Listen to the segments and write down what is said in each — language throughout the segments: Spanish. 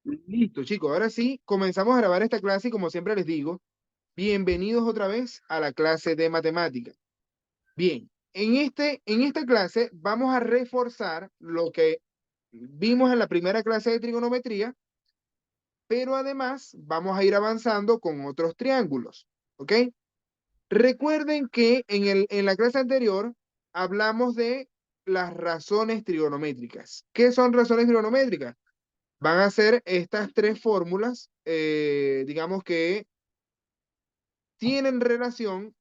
Listo, chicos. Ahora sí, comenzamos a grabar esta clase y como siempre les digo, bienvenidos otra vez a la clase de matemática. Bien, en esta clase vamos a reforzar lo que vimos en la primera clase de trigonometría, pero además vamos a ir avanzando con otros triángulos, ¿ok? Recuerden que en la clase anterior hablamos de las razones trigonométricas. ¿Qué son razones trigonométricas? Van a ser estas tres fórmulas, digamos que tienen relación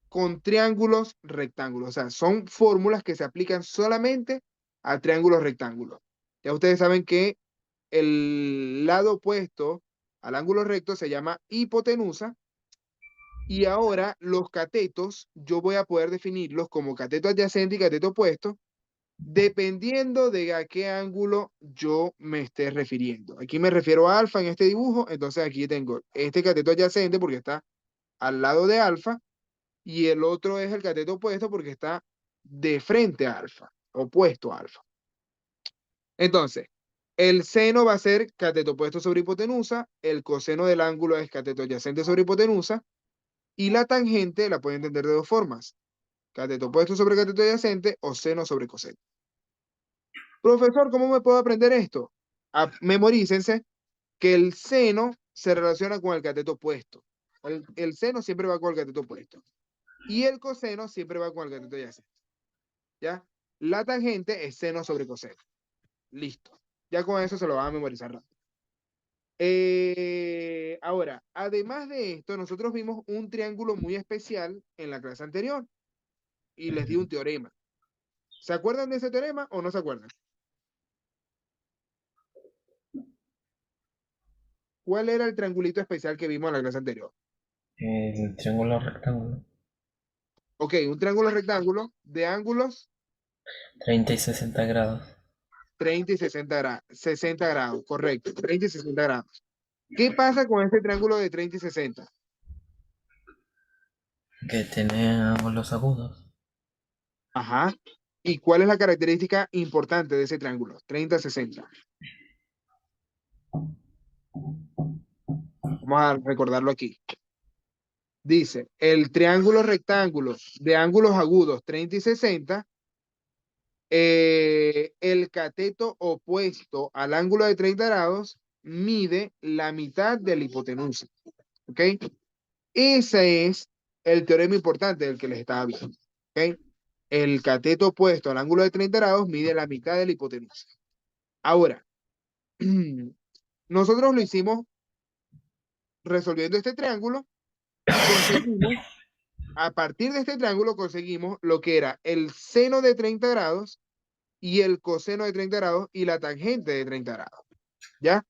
con triángulos rectángulos. O sea, son fórmulas que se aplican solamente a triángulos rectángulos. Ya ustedes saben que el lado opuesto al ángulo recto se llama hipotenusa. Y ahora los catetos, yo voy a poder definirlos como cateto adyacente y cateto opuesto, dependiendo de a qué ángulo yo me esté refiriendo. Aquí me refiero a alfa en este dibujo, entonces aquí tengo este cateto adyacente porque está al lado de alfa y el otro es el cateto opuesto porque está de frente a alfa, opuesto a alfa. Entonces, el seno va a ser cateto opuesto sobre hipotenusa, el coseno del ángulo es cateto adyacente sobre hipotenusa y la tangente la pueden entender de dos formas, cateto opuesto sobre cateto adyacente o seno sobre coseno. Profesor, ¿cómo me puedo aprender esto? Memorícense que el seno se relaciona con el cateto opuesto. El seno siempre va con el cateto opuesto. Y el coseno siempre va con el cateto adyacente. ¿Ya? La tangente es seno sobre coseno. Listo. Ya con eso se lo van a memorizar rápido. Ahora, además de esto, nosotros vimos un triángulo muy especial en la clase anterior y les di un teorema. ¿Se acuerdan de ese teorema o no se acuerdan? ¿Cuál era el triangulito especial que vimos en la clase anterior? El triángulo rectángulo. Ok, un triángulo rectángulo de ángulos 30 y 60 grados. 30 y 60 grados, correcto, 30 y 60 grados. ¿Qué pasa con este triángulo de 30 y 60? Que tiene ángulos agudos. Ajá. ¿Y cuál es la característica importante de ese triángulo? 30, 60. Vamos a recordarlo aquí. Dice, el triángulo rectángulo de ángulos agudos 30 y 60, el cateto opuesto al ángulo de 30 grados mide la mitad de la hipotenusa. ¿Ok? Ese es el teorema importante del que les estaba hablando. ¿Ok? El cateto opuesto al ángulo de 30 grados mide la mitad de la hipotenusa. Ahora, nosotros lo hicimos resolviendo este triángulo y conseguimos, a partir de este triángulo, conseguimos lo que era el seno de 30 grados y el coseno de 30 grados y la tangente de 30 grados. ¿Ya?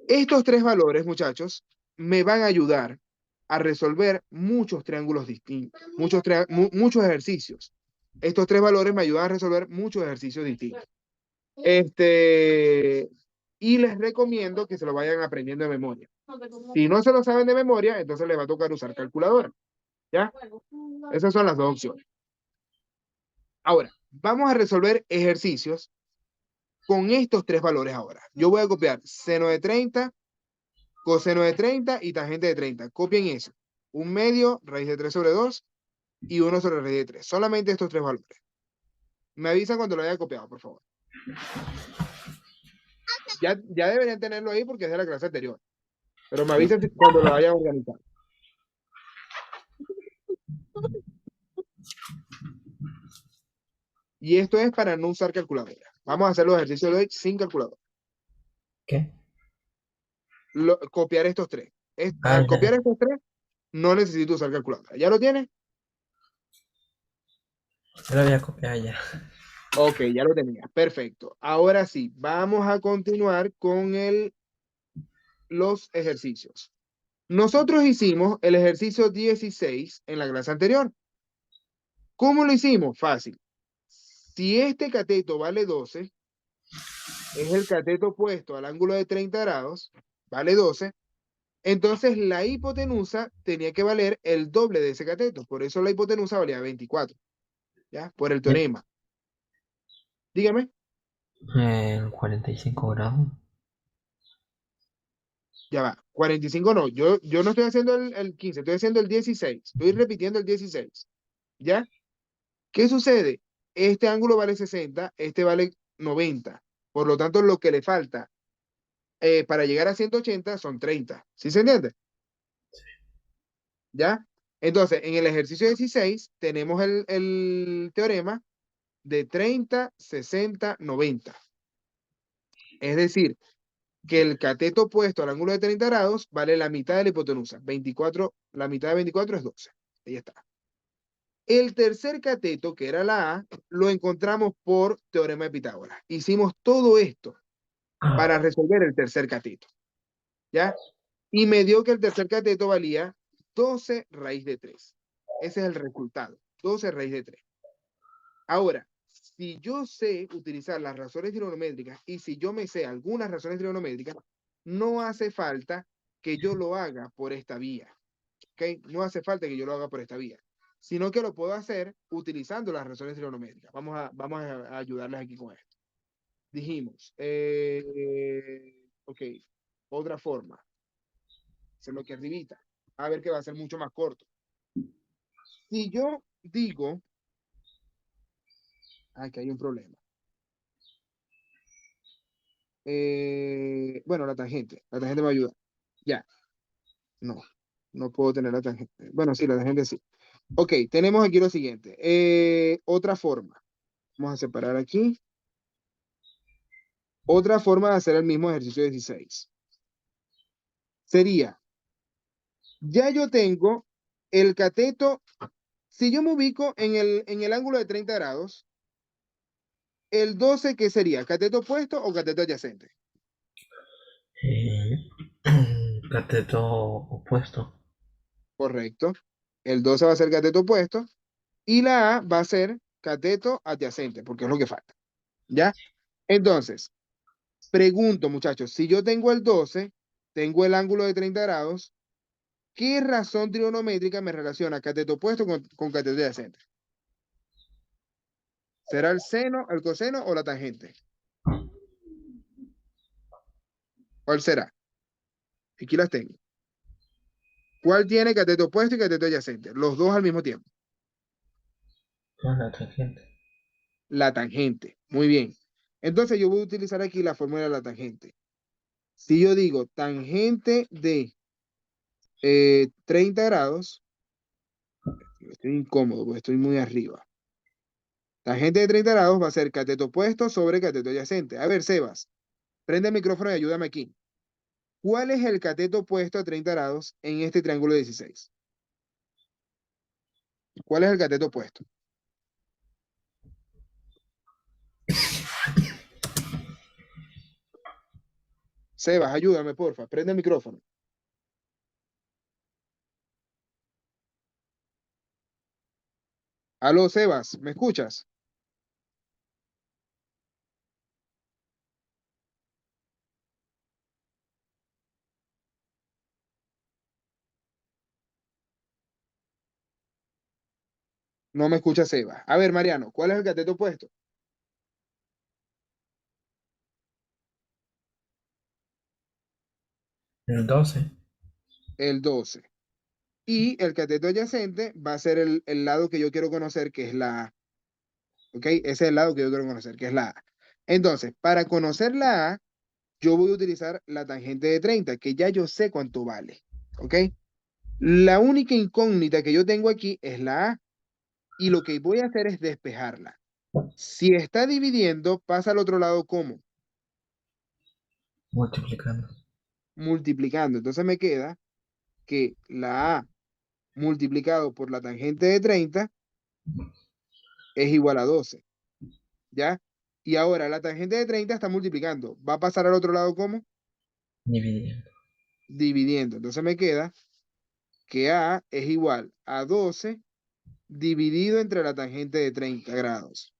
Estos tres valores, muchachos, me van a ayudar a resolver muchos triángulos distintos, muchos ejercicios. Estos tres valores me ayudan a resolver muchos ejercicios distintos. Y les recomiendo que se lo vayan aprendiendo de memoria. Si no se lo saben de memoria, entonces les va a tocar usar calculadora. ¿Ya? Esas son las dos opciones. Ahora, vamos a resolver ejercicios con estos tres valores ahora. Yo voy a copiar seno de 30, coseno de 30 y tangente de 30. Copien eso. Un medio, raíz de 3 sobre 2 y 1 sobre raíz de 3. Solamente estos tres valores. Me avisan cuando lo haya copiado, por favor. Ya deberían tenerlo ahí porque es de la clase anterior. Pero me avisan cuando lo hayan organizado. Y esto es para no usar calculadora. Vamos a hacer los ejercicios de hoy sin calculadora. ¿Qué? Copiar estos tres. Ah, Al copiar ya. estos tres, no necesito usar calculadora. ¿Ya lo tienes? Yo lo voy a copiar ya. Ok, ya lo tenía. Perfecto. Ahora sí, vamos a continuar con los ejercicios. Nosotros hicimos el ejercicio 16 en la clase anterior. ¿Cómo lo hicimos? Fácil. Si este cateto vale 12, es el cateto opuesto al ángulo de 30 grados, vale 12, entonces la hipotenusa tenía que valer el doble de ese cateto. Por eso la hipotenusa valía 24, ¿ya? Por el Ya, teorema. Dígame. En 45 grados. Ya va. 45 no. Yo no estoy haciendo el 15, estoy haciendo el 16. Estoy repitiendo el 16. ¿Ya? ¿Qué sucede? Este ángulo vale 60, este vale 90. Por lo tanto, lo que le falta para llegar a 180 son 30. ¿Sí se entiende? ¿Ya? Entonces, en el ejercicio 16 tenemos el teorema de 30, 60, 90. Es decir, que el cateto opuesto al ángulo de 30 grados vale la mitad de la hipotenusa. 24, la mitad de 24 es 12. Ahí está. El tercer cateto, que era la A, lo encontramos por teorema de Pitágoras. Hicimos todo esto para resolver el tercer cateto, ¿ya? Y me dio que el tercer cateto valía 12 raíz de 3. Ese es el resultado, 12 raíz de 3. Ahora, si yo sé utilizar las razones trigonométricas y si yo me sé algunas razones trigonométricas, no hace falta que yo lo haga por esta vía. ¿Ok? No hace falta que yo lo haga por esta vía, sino que lo puedo hacer utilizando las razones trigonométricas. Vamos a ayudarles aquí con esto. Dijimos, ok, otra forma, hacerlo aquí arribita, a ver que va a ser mucho más corto. Si yo digo, aquí hay un problema. Bueno, la tangente me ayuda. Ya, no, no puedo tener la tangente. Bueno, sí, la tangente sí. Ok, tenemos aquí lo siguiente. Otra forma. Vamos a separar aquí. Otra forma de hacer el mismo ejercicio 16 sería, ya yo tengo el cateto, si yo me ubico en el ángulo de 30 grados, el 12, ¿qué sería? ¿Cateto opuesto o cateto adyacente? Eh, Cateto opuesto. Correcto. El 12 va a ser cateto opuesto y la A va a ser cateto adyacente, porque es lo que falta. ¿Ya? Entonces, pregunto, muchachos, si yo tengo el 12, tengo el ángulo de 30 grados, ¿qué razón trigonométrica me relaciona cateto opuesto con cateto adyacente? ¿Será el seno, el coseno o la tangente? ¿Cuál será? Aquí las tengo. ¿Cuál tiene cateto opuesto y cateto adyacente? Los dos al mismo tiempo. Ah, la tangente. La tangente. Muy bien. Entonces yo voy a utilizar aquí la fórmula de la tangente. Si yo digo tangente de 30 grados, estoy incómodo porque estoy muy arriba. Tangente de 30 grados va a ser cateto opuesto sobre cateto adyacente. A ver, Sebas, prende el micrófono y ayúdame aquí. ¿Cuál es el cateto opuesto a 30 grados en este triángulo 16? ¿Cuál es el cateto opuesto? Sebas, ayúdame, porfa. Prende el micrófono. Aló, Sebas, ¿me escuchas? No me escucha Sebas. A ver, Mariano, ¿cuál es el cateto opuesto? El 12. El 12. Y el cateto adyacente va a ser el lado que yo quiero conocer, que es la A. ¿Ok? Ese es el lado que yo quiero conocer, que es la A. Entonces, para conocer la A, yo voy a utilizar la tangente de 30, que ya yo sé cuánto vale. ¿Ok? La única incógnita que yo tengo aquí es la A. Y lo que voy a hacer es despejarla. Si está dividiendo, pasa al otro lado como Multiplicando. multiplicando. Entonces me queda que la A multiplicado por la tangente de 30 es igual a 12. ¿Ya? Y ahora la tangente de 30 está multiplicando. ¿Va a pasar al otro lado como? Dividiendo. Dividiendo. Entonces me queda que A es igual a 12 dividido entre la tangente de 30 grados.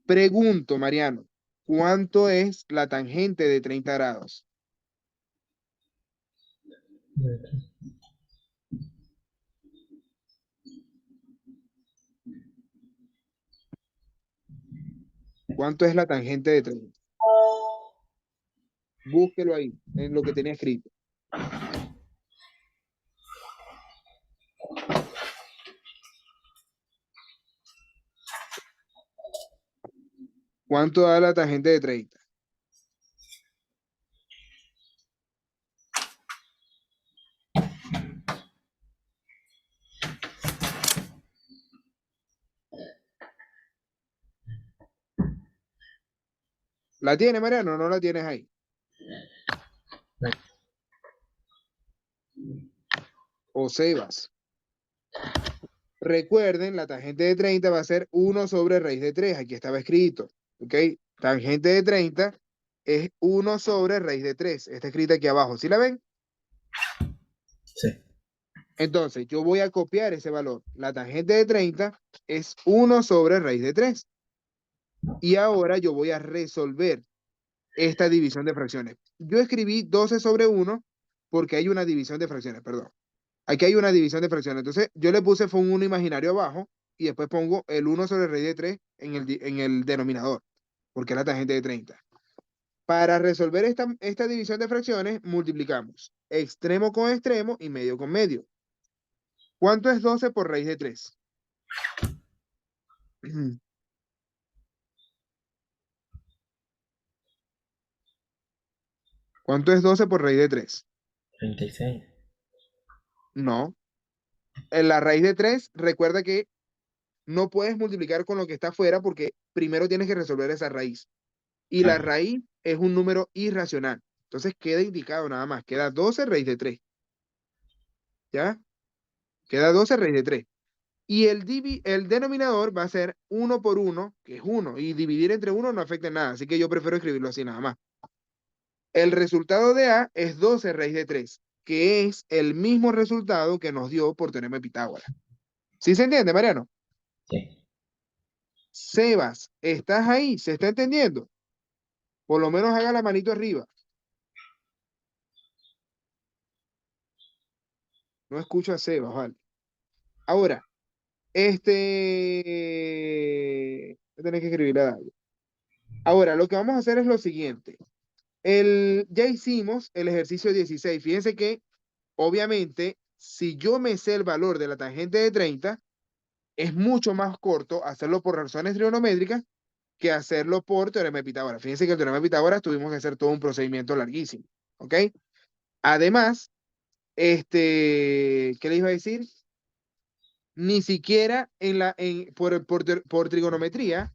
Pregunto, Mariano, ¿cuánto es la tangente de 30 grados? ¿Cuánto es la tangente de 30? Búsquelo ahí, en lo que tenía escrito. ¿Cuánto da la tangente de 30? ¿La tiene, Mariano? ¿No la tienes ahí? O Sebas. Recuerden, la tangente de 30 va a ser 1 sobre raíz de 3. Aquí estaba escrito. ¿Ok? Tangente de 30 es 1 sobre raíz de 3. Está escrita aquí abajo. ¿Sí la ven? Sí. Entonces, yo voy a copiar ese valor. La tangente de 30 es 1 sobre raíz de 3. Y ahora yo voy a resolver esta división de fracciones. Yo escribí 12 sobre 1 porque hay una división de fracciones, perdón. Aquí hay una división de fracciones. Entonces, yo le puse fue un 1 imaginario abajo y después pongo el 1 sobre raíz de 3 en el denominador, porque es la tangente de 30. Para resolver esta división de fracciones, multiplicamos extremo con extremo y medio con medio. ¿Cuánto es 12 por raíz de 3? ¿Cuánto es 12 por raíz de 3? 36. No. En la raíz de 3, recuerda que no puedes multiplicar con lo que está afuera porque primero tienes que resolver esa raíz. Y la Ah, raíz es un número irracional. Entonces queda indicado nada más. Queda 12 raíz de 3. ¿Ya? Queda 12 raíz de 3. Y el denominador va a ser 1 por 1, que es 1. Y dividir entre 1 no afecta en nada. Así que yo prefiero escribirlo así nada más. El resultado de A es 12 raíz de 3, que es el mismo resultado que nos dio por teorema de Pitágoras. ¿Sí se entiende, Mariano? sí. Sebas, ¿estás ahí? ¿Se está entendiendo? Por lo menos haga la manito arriba. No escucho a Sebas, ¿vale? Ahora, voy a tener que escribirle a David. Ahora, lo que vamos a hacer es lo siguiente. Ya hicimos el ejercicio 16. Fíjense que, obviamente, si yo me sé el valor de la tangente de 30, es mucho más corto hacerlo por razones trigonométricas que hacerlo por teorema de Pitágoras. Fíjense que el teorema de Pitágoras tuvimos que hacer todo un procedimiento larguísimo. ¿Ok? Además, ¿qué les iba a decir? Ni siquiera por trigonometría,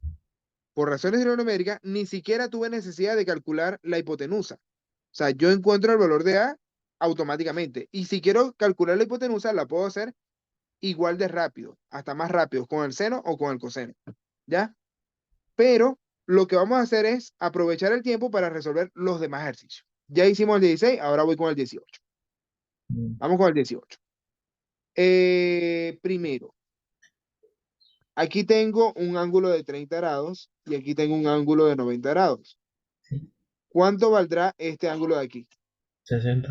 por razones trigonométricas, ni siquiera tuve necesidad de calcular la hipotenusa. O sea, yo encuentro el valor de A automáticamente. Y si quiero calcular la hipotenusa, la puedo hacer igual de rápido, hasta más rápido, con el seno o con el coseno. ¿Ya? Pero lo que vamos a hacer es aprovechar el tiempo para resolver los demás ejercicios. Ya hicimos el 16, ahora voy con el 18. Mm, Vamos con el 18. Primero, aquí tengo un ángulo de 30 grados y aquí tengo un ángulo de 90 grados. sí. ¿Cuánto valdrá este ángulo de aquí? 60.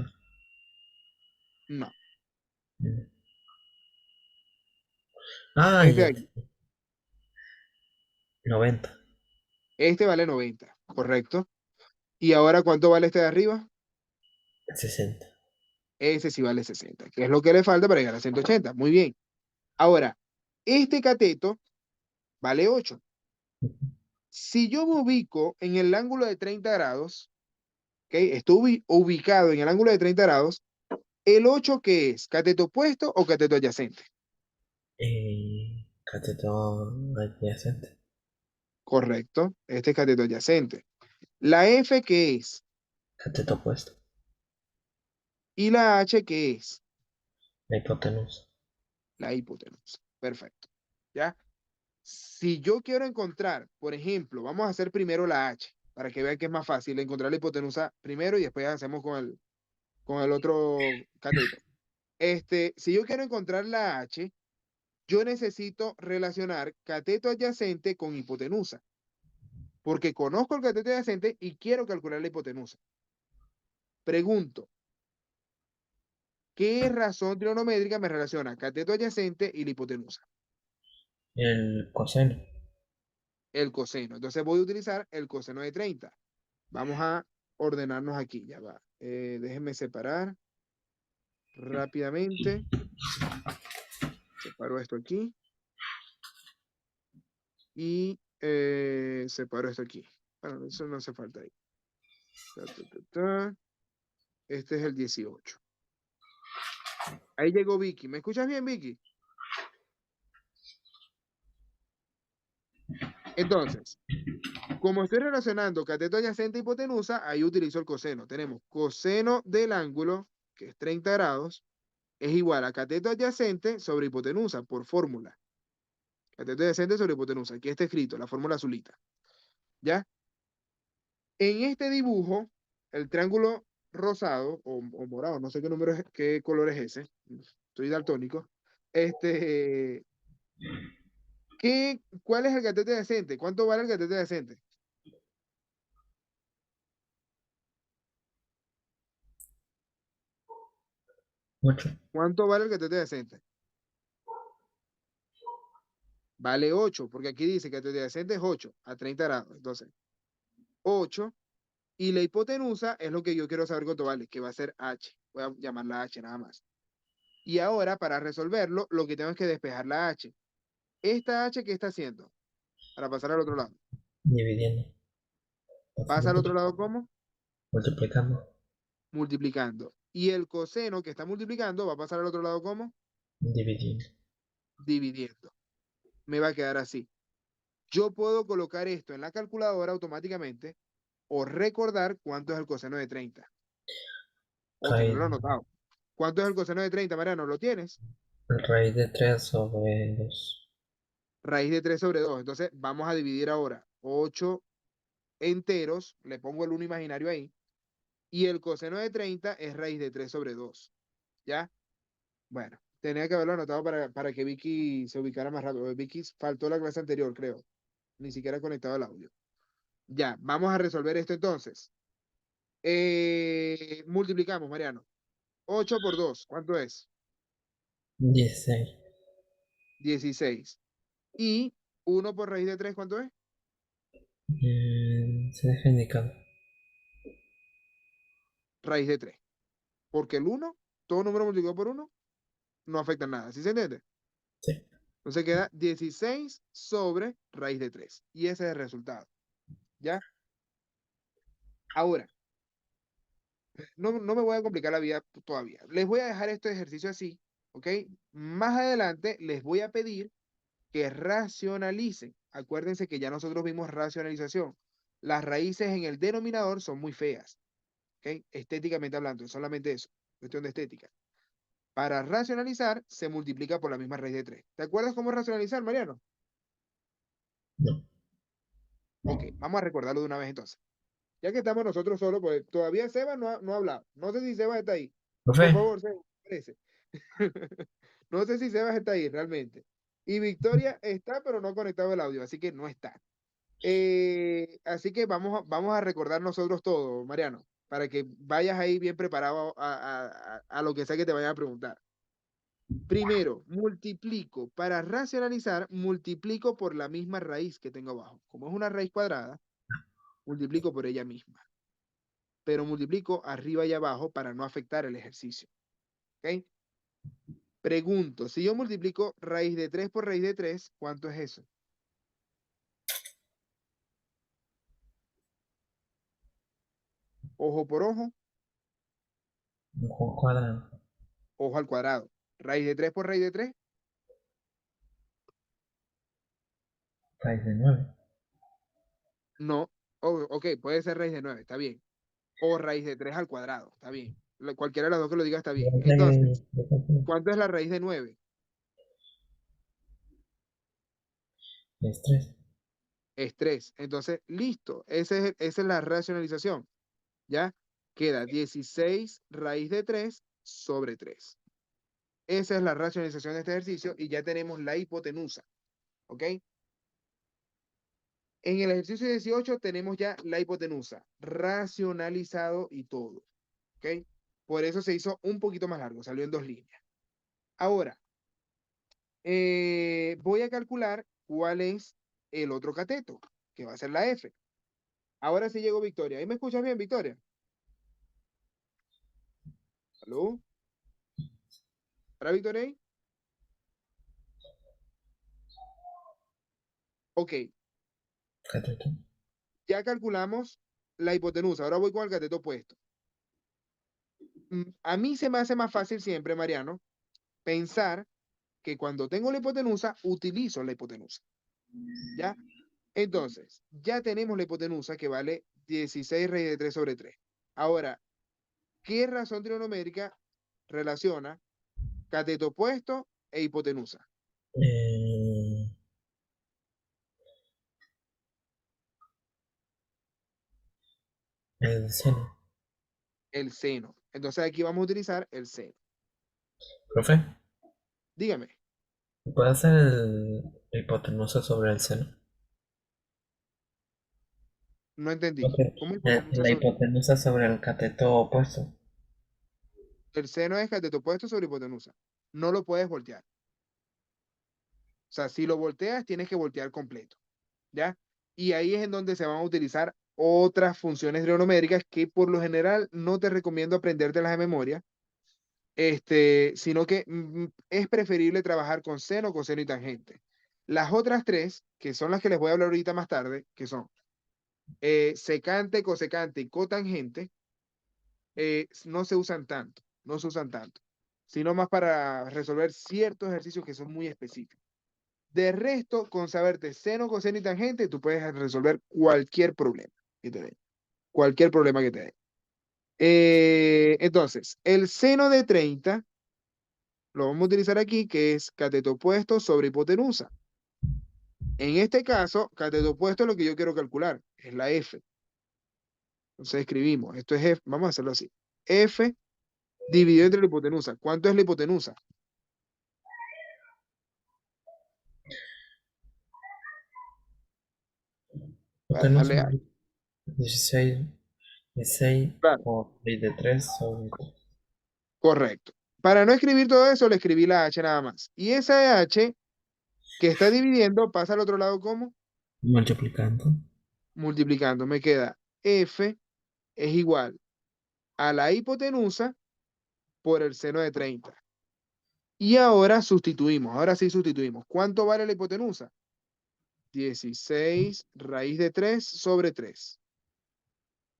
No, Mm. Ah, este de ya. aquí. 90. Este vale 90, correcto. ¿Y ahora cuánto vale este de arriba? 60. Ese sí vale 60, que es lo que le falta para llegar a 180. Muy bien. Ahora, este cateto vale 8. Si yo me ubico en el ángulo de 30 grados, ¿ok? Estoy ubicado en el ángulo de 30 grados, ¿el 8 qué es? ¿Cateto opuesto o cateto adyacente? Cateto adyacente. Correcto, este es cateto adyacente. ¿La F qué es? Cateto opuesto. ¿Y la H qué es? La hipotenusa. La hipotenusa. Perfecto. ¿Ya? Si yo quiero encontrar, por ejemplo, vamos a hacer primero la H, para que vean que es más fácil encontrar la hipotenusa primero y después hacemos con el otro cateto. Si yo quiero encontrar la H, yo necesito relacionar cateto adyacente con hipotenusa, porque conozco el cateto adyacente y quiero calcular la hipotenusa. Pregunto, ¿qué razón trigonométrica me relaciona cateto adyacente y la hipotenusa? El coseno. el coseno. Entonces voy a utilizar el coseno de 30. Vamos a ordenarnos aquí, ya va. Déjenme separar rápidamente. Separo esto aquí y separo esto aquí. Bueno, eso no hace falta ahí. Ta, ta, ta, ta. Este es el 18. Ahí llegó Vicky. ¿Me escuchas bien, Vicky? Entonces, como estoy relacionando cateto adyacente e hipotenusa, ahí utilizo el coseno. Tenemos coseno del ángulo, que es 30 grados, es igual a cateto adyacente sobre hipotenusa por fórmula. Cateto adyacente sobre hipotenusa. Aquí está escrito, la fórmula azulita. ¿Ya? En este dibujo, el triángulo rosado o morado, no sé qué número es, qué color es ese. Estoy daltónico. Este, ¿cuál es el cateto adyacente? ¿Cuánto vale el cateto adyacente? 8. ¿Cuánto vale el cateto adyacente? Vale 8, porque aquí dice que el cateto adyacente es 8 a 30 grados. Entonces, 8. Y la hipotenusa es lo que yo quiero saber cuánto vale, que va a ser H. Voy a llamarla H nada más. Y ahora, para resolverlo, lo que tengo es que despejar la H. ¿Esta H qué está haciendo? Para pasar al otro lado. Dividiendo. ¿Pasa al otro lado cómo? Multiplicando. Multiplicando. Y el coseno que está multiplicando va a pasar al otro lado ¿cómo? Dividiendo. Dividiendo. Me va a quedar así. Yo puedo colocar esto en la calculadora automáticamente o recordar cuánto es el coseno de 30. O Raíz, tenerlo anotado. ¿Cuánto es el coseno de 30, Mariano? ¿Lo tienes? raíz de 3 sobre 2. Raíz de 3 sobre 2. Entonces vamos a dividir ahora 8 enteros. Le pongo el 1 imaginario ahí. Y el coseno de 30 es raíz de 3 sobre 2. ¿Ya? Bueno, tenía que haberlo anotado para que Vicky se ubicara más rápido. Vicky faltó la clase anterior, creo. Ni siquiera conectado el audio. Ya, vamos a resolver esto entonces. Multiplicamos, Mariano. 8 por 2, ¿cuánto es? 16. 16. Y 1 por raíz de 3, ¿cuánto es? Se deja indicado. Raíz de 3. Porque el 1, todo número multiplicado por 1, no afecta en nada. ¿Sí se entiende? Sí. Entonces queda 16 sobre raíz de 3. Y ese es el resultado. ¿Ya? Ahora, no me voy a complicar la vida todavía. Les voy a dejar este ejercicio así, ¿ok? Más adelante les voy a pedir que racionalicen. Acuérdense que ya nosotros vimos racionalización. Las raíces en el denominador son muy feas, ¿ok? Estéticamente hablando, es solamente eso, cuestión de estética. Para racionalizar, se multiplica por la misma raíz de 3. ¿Te acuerdas cómo racionalizar, Mariano? No. Ok, vamos a recordarlo de una vez entonces. Ya que estamos nosotros solos, pues todavía Sebas no ha hablado. No sé si Sebas está ahí. Por Profe. favor, Sebas, aparece. No sé si Sebas está ahí realmente. Y Victoria está, pero no ha conectado el audio, así que no está. Así que vamos a recordar nosotros todo, Mariano, para que vayas ahí bien preparado a lo que sea que te vayan a preguntar. Primero, multiplico. Para racionalizar, multiplico por la misma raíz que tengo abajo. Como es una raíz cuadrada, multiplico por ella misma. Pero multiplico arriba y abajo para no afectar el ejercicio. ¿Ok? Pregunto, si yo multiplico raíz de 3 por raíz de 3, ¿cuánto es eso? Ojo por ojo, Un cuadrado. ojo al cuadrado. Raíz de 3 por raíz de 3, Raíz de 9. no. Oh, ok, puede ser raíz de 9, está bien. O raíz de 3 al cuadrado, está bien. Cualquiera de las dos que lo diga está bien. Entonces, ¿cuánto es la raíz de 9? Es 3. Es 3. Entonces, listo. Esa es la racionalización. ¿Ya? Queda 16 raíz de 3 sobre 3. Esa es la racionalización de este ejercicio y ya tenemos la hipotenusa. ¿Ok? En el ejercicio 18 tenemos ya la hipotenusa, racionalizado y todo. ¿Ok? Por eso se hizo un poquito más largo, salió en 2 líneas. Ahora, voy a calcular cuál es el otro cateto, que va a ser la F. Ahora sí llegó Victoria. ¿Ahí me escuchas bien, Victoria? ¿Aló? ¿Para Victoria ahí? Ok, Cateto. ya calculamos la hipotenusa. Ahora voy con el cateto opuesto. A mí se me hace más fácil siempre, Mariano, pensar que cuando tengo la hipotenusa, utilizo la hipotenusa. ¿Ya? Entonces, ya tenemos la hipotenusa que vale 16 raíz de 3 sobre 3. Ahora, ¿qué razón trigonométrica relaciona cateto opuesto e hipotenusa? Eh, el seno. El seno. Entonces aquí vamos a utilizar el seno. Profe, Dígame, ¿puede hacer la hipotenusa sobre el seno? no entendí. Ok. ¿Cómo hipotenusa La sobre hipotenusa sobre el cateto opuesto. el seno? Es cateto opuesto sobre hipotenusa. No lo puedes voltear. O sea, si lo volteas, tienes que voltear completo. ¿Ya? Y ahí es en donde se van a utilizar otras funciones trigonométricas que por lo general no te recomiendo aprendértelas de memoria, sino que es preferible trabajar con seno, coseno y tangente. Las otras tres, que son las que les voy a hablar ahorita más tarde, que son secante, cosecante y cotangente, no se usan tanto, no se usan tanto, sino más para resolver ciertos ejercicios que son muy específicos. De resto, con saberte seno, coseno y tangente, tú puedes resolver cualquier problema que te dé. Cualquier problema que te dé. Entonces, el seno de 30 lo vamos a utilizar aquí, que es cateto opuesto sobre hipotenusa. En este caso, cateto opuesto es lo que yo quiero calcular, es la F. Entonces escribimos, esto es F, vamos a hacerlo así. F dividido entre la hipotenusa. ¿Cuánto es la hipotenusa? Hipotenusa Dale, 16, 16 claro, por raíz de 3 sobre correcto. Para no escribir todo eso, le escribí la H nada más. Y esa H que está dividiendo pasa al otro lado como multiplicando. multiplicando. Me queda F es igual a la hipotenusa por el seno de 30. Y ahora sustituimos, ahora sí sustituimos. ¿Cuánto vale la hipotenusa? 16 raíz de 3 sobre 3.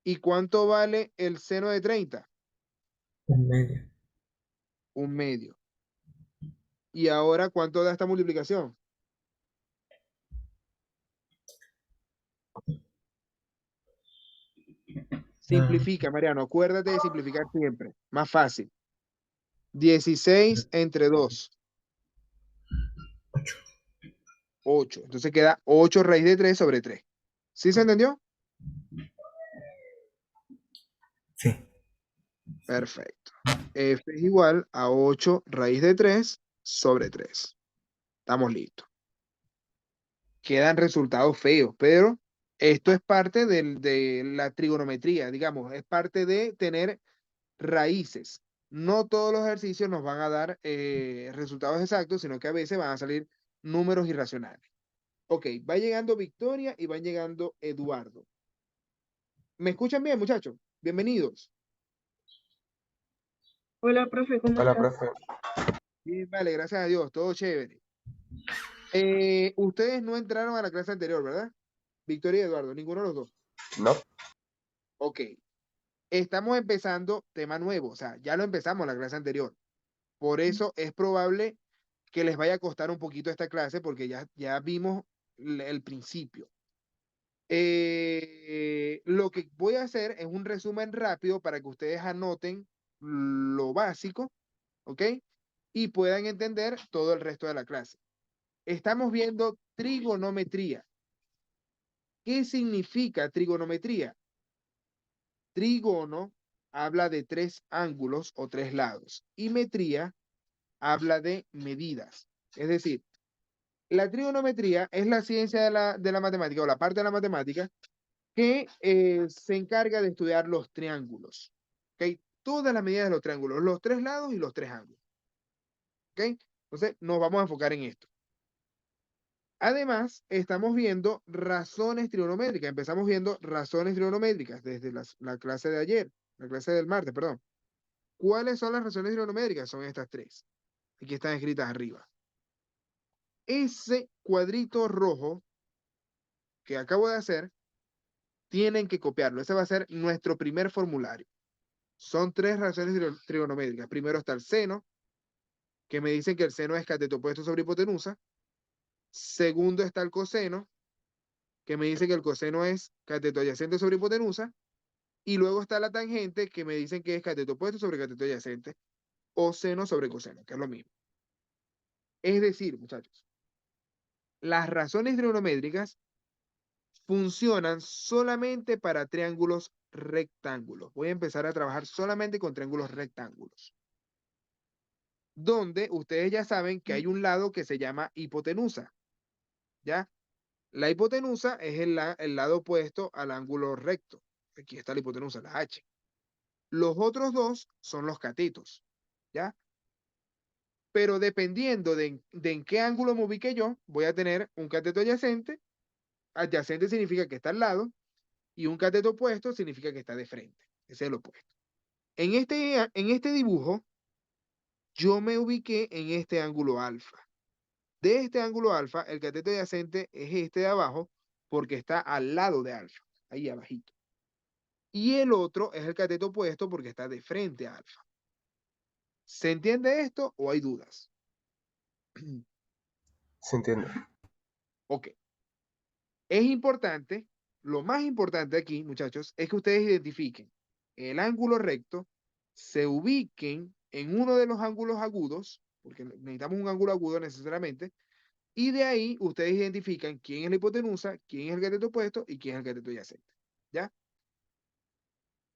¿Y cuánto vale el seno de 30? Un medio. Un medio. ¿Y ahora cuánto da esta multiplicación? Ah, Simplifica, Mariano. Acuérdate de simplificar siempre. Más fácil. 16 entre 2, 8. 8. Entonces queda 8 raíz de 3 sobre 3. ¿Sí se entendió? Sí. Perfecto. F es igual a 8 raíz de 3 sobre 3. Estamos listos. Quedan resultados feos, pero esto es parte de la trigonometría, digamos, es parte de tener raíces. No todos los ejercicios nos van a dar resultados exactos, sino que a veces van a salir números irracionales. Ok, va llegando Victoria y va llegando Eduardo. ¿Me escuchan bien, muchachos? Bienvenidos. Hola, profe, ¿cómo Hola, estás? profe. Bien, vale, gracias a Dios, todo chévere. Ustedes no entraron a la clase anterior, ¿verdad? Victoria y Eduardo, ninguno de los dos. No, Ok, estamos empezando tema nuevo, o sea, ya lo empezamos la clase anterior. Por eso es probable que les vaya a costar un poquito esta clase porque ya vimos el principio. Lo que voy a hacer es un resumen rápido para que ustedes anoten lo básico, ¿ok? Y puedan entender todo el resto de la clase. Estamos viendo trigonometría. ¿Qué significa trigonometría? Trigono habla de tres ángulos o tres lados y metría habla de medidas. Es decir, la trigonometría es la ciencia de la matemática o la parte de la matemática que se encarga de estudiar los triángulos. ¿Ok? Todas las medidas de los triángulos, los tres lados y los tres ángulos. ¿Ok? Entonces nos vamos a enfocar en esto. Además, estamos viendo razones trigonométricas. Empezamos viendo razones trigonométricas desde la clase de ayer, la clase del martes, perdón. ¿Cuáles son las razones trigonométricas? Son estas tres. Aquí están escritas arriba. Ese cuadrito rojo que acabo de hacer, tienen que copiarlo. Ese va a ser nuestro primer formulario. Son tres razones trigonométricas. Primero está el seno, que me dicen que el seno es cateto opuesto sobre hipotenusa. Segundo está el coseno, que me dice que el coseno es cateto adyacente sobre hipotenusa. Y luego está la tangente, que me dicen que es cateto opuesto sobre cateto adyacente, o seno sobre coseno, que es lo mismo. Es decir, muchachos, las razones trigonométricas funcionan solamente para triángulos rectángulos. Voy a empezar a trabajar solamente con triángulos rectángulos, donde ustedes ya saben que hay un lado que se llama hipotenusa, ¿ya? La hipotenusa es el lado opuesto al ángulo recto. Aquí está la hipotenusa, la H. Los otros dos son los catetos, ¿ya? Pero dependiendo de en qué ángulo me ubique yo, voy a tener un cateto adyacente. Adyacente significa que está al lado, y un cateto opuesto significa que está de frente. Ese es el opuesto. En este dibujo, yo me ubiqué en este ángulo alfa. De este ángulo alfa, el cateto adyacente es este de abajo, porque está al lado de alfa, ahí abajito. Y el otro es el cateto opuesto porque está de frente a alfa. ¿Se entiende esto o hay dudas? Se entiende. Ok. Es importante, lo más importante aquí, muchachos, es que ustedes identifiquen el ángulo recto, se ubiquen en uno de los ángulos agudos, porque necesitamos un ángulo agudo necesariamente, y de ahí ustedes identifican quién es la hipotenusa, quién es el cateto opuesto y quién es el cateto adyacente. ¿Ya?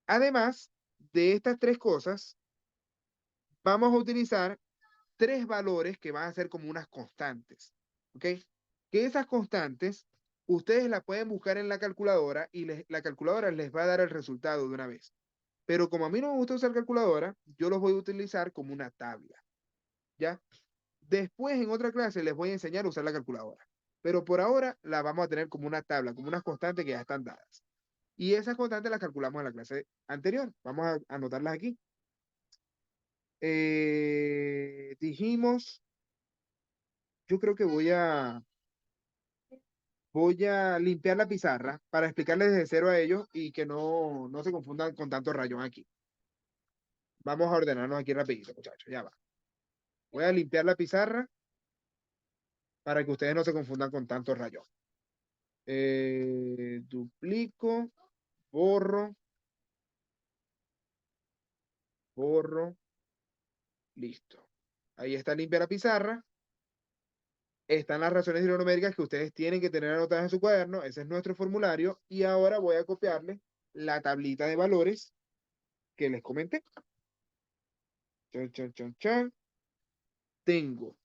Además de estas tres cosas, vamos a utilizar tres valores que van a ser como unas constantes. ¿Ok? Que esas constantes ustedes las pueden buscar en la calculadora y la calculadora les va a dar el resultado de una vez. Pero como a mí no me gusta usar calculadora, yo los voy a utilizar como una tabla. ¿Ya? Después en otra clase les voy a enseñar a usar la calculadora. Pero por ahora la vamos a tener como una tabla, como unas constantes que ya están dadas. Y esas constantes las calculamos en la clase anterior. Vamos a anotarlas aquí. Dijimos, yo creo que voy a limpiar la pizarra para explicarles desde cero a ellos y que no se confundan con tanto rayón aquí. Vamos a ordenarnos aquí rapidito, muchachos, ya va. Voy a limpiar la pizarra para que ustedes no se confundan con tanto rayón. Duplico, borro, borro, listo. Ahí está limpia la pizarra. Están las razones trigonoméricas que ustedes tienen que tener anotadas en su cuaderno. Ese es nuestro formulario. Y ahora voy a copiarle la tablita de valores que les comenté. Chan, chan, chan, chan. Tengo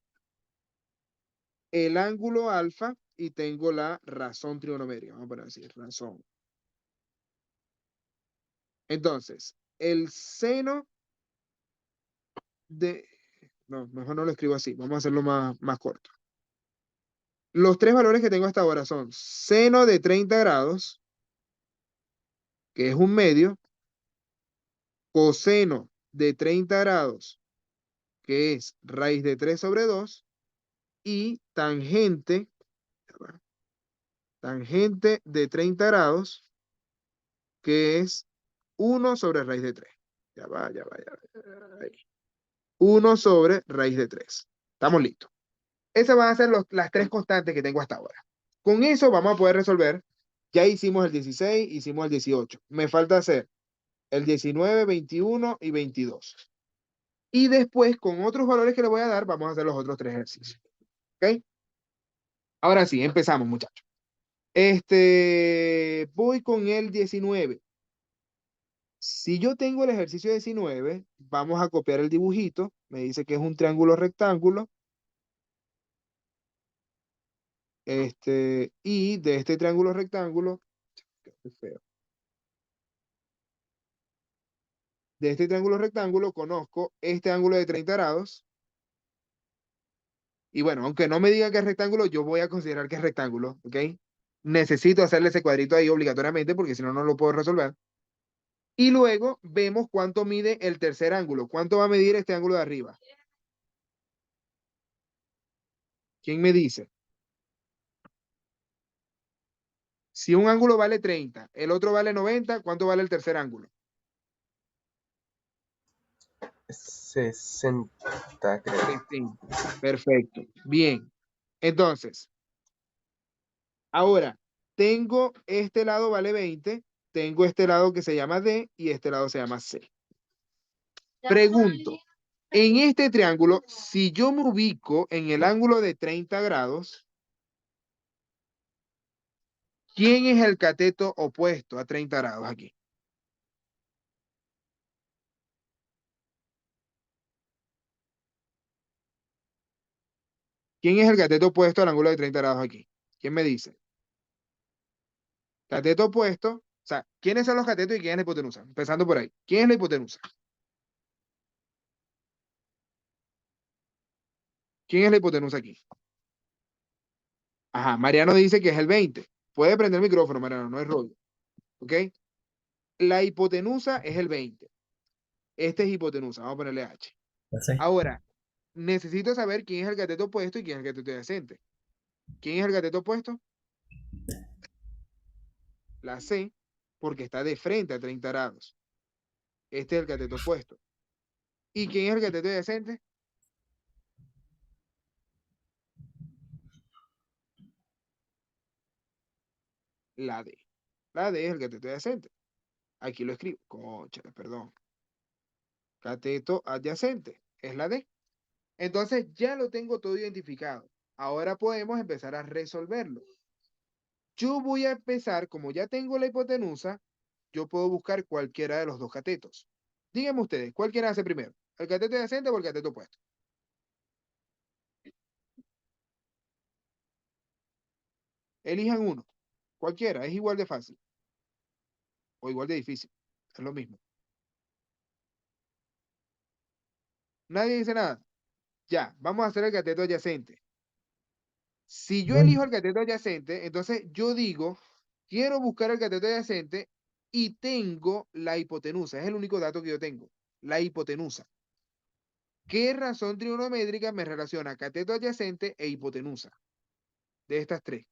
el ángulo alfa y tengo la razón trigonométrica. Vamos a poner así, razón. Entonces, el seno de... No, mejor no lo escribo así. Vamos a hacerlo más corto. Los tres valores que tengo hasta ahora son seno de 30 grados, que es un medio, coseno de 30 grados, que es raíz de 3 sobre 2, y tangente de 30 grados, que es 1 sobre raíz de 3. Ya va, ya va, ya va. Ahí. 1 sobre raíz de 3. Estamos listos. Esas van a ser las tres constantes que tengo hasta ahora. Con eso vamos a poder resolver. Ya hicimos el 16, hicimos el 18. Me falta hacer el 19, 21 y 22. Y después, con otros valores que le voy a dar, vamos a hacer los otros tres ejercicios. ¿Ok? Ahora sí, empezamos, muchachos. Voy con el 19. Si yo tengo el ejercicio 19, vamos a copiar el dibujito. Me dice que es un triángulo rectángulo. Y de este triángulo rectángulo, qué feo. De este triángulo rectángulo conozco este ángulo de 30 grados Y bueno, aunque no me diga que es rectángulo, yo voy a considerar que es rectángulo, ¿ok? Necesito hacerle ese cuadrito ahí obligatoriamente porque si no, no lo puedo resolver. Y luego vemos cuánto mide el tercer ángulo. ¿Cuánto va a medir este ángulo de arriba? ¿Quién me dice? Si un ángulo vale 30, el otro vale 90, ¿cuánto vale el tercer ángulo? 60, creo. 60. Perfecto. Bien. Entonces, ahora, tengo este lado vale 20, tengo este lado que se llama D y este lado se llama C. Pregunto, en este triángulo, si yo me ubico en el ángulo de 30 grados, ¿quién es el cateto opuesto a 30 grados aquí? ¿Quién es el cateto opuesto al ángulo de 30 grados aquí? ¿Quién me dice? Cateto opuesto, o sea, ¿quiénes son los catetos y quién es la hipotenusa? Empezando por ahí. ¿Quién es la hipotenusa? ¿Quién es la hipotenusa aquí? Ajá, Mariano dice que es el 20. Puede prender el micrófono, Mariano, no es rollo. ¿Ok? La hipotenusa es el 20. Este es hipotenusa, vamos a ponerle H. ¿La sé? Ahora, necesito saber quién es el cateto opuesto y quién es el cateto adyacente. ¿Quién es el cateto opuesto? La C, porque está de frente a 30 grados. Este es el cateto opuesto. ¿Y quién es el cateto adyacente? La D. La D es el cateto adyacente. Aquí lo escribo. Concha, perdón. Cateto adyacente. Es la D. Entonces ya lo tengo todo identificado. Ahora podemos empezar a resolverlo. Yo voy a empezar, como ya tengo la hipotenusa, yo puedo buscar cualquiera de los dos catetos. Díganme ustedes, ¿cuál quiere hacer primero? ¿El cateto adyacente o el cateto opuesto? Elijan uno. Cualquiera, es igual de fácil o igual de difícil. Es lo mismo. Nadie dice nada. Ya, vamos a hacer el cateto adyacente. Si yo Bueno, elijo el cateto adyacente, entonces yo digo, quiero buscar el cateto adyacente y tengo la hipotenusa. Es el único dato que yo tengo. La hipotenusa. ¿Qué razón trigonométrica me relaciona cateto adyacente e hipotenusa? De estas tres.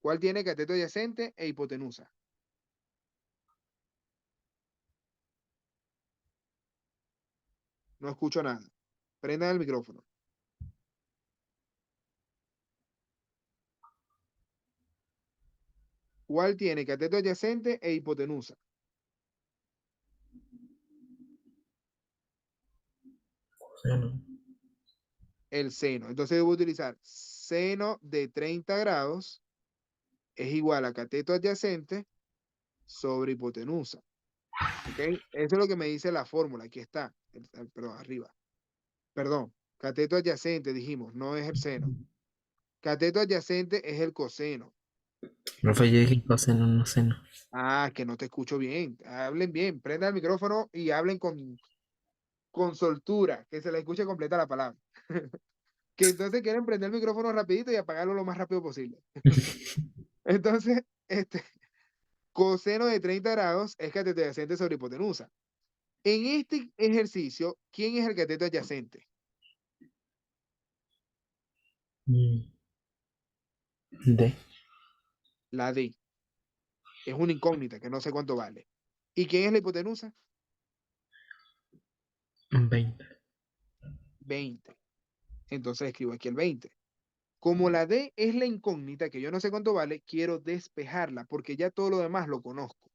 ¿Cuál tiene cateto adyacente e hipotenusa? No escucho nada. Prendan el micrófono. ¿Cuál tiene cateto adyacente e hipotenusa? bueno, El seno. Entonces debo utilizar seno de 30 grados es igual a cateto adyacente sobre hipotenusa. ¿Ok? Eso es lo que me dice la fórmula. Aquí está. Perdón, arriba. Perdón. Cateto adyacente, dijimos, no es el seno. Cateto adyacente es el coseno. profe, yo dije coseno, no seno. Ah, que no te escucho bien. Hablen bien. Prendan el micrófono y hablen con soltura, que se le escuche completa la palabra. Que entonces quieren prender el micrófono rapidito y apagarlo lo más rápido posible. Entonces, coseno de 30 grados es cateto adyacente sobre hipotenusa. En este ejercicio, ¿quién es el cateto adyacente? Mm, D, La D. Es una incógnita que no sé cuánto vale. ¿Y quién es la hipotenusa? 20. 20. Entonces escribo aquí el 20. Como la D es la incógnita que yo no sé cuánto vale, quiero despejarla porque ya todo lo demás lo conozco.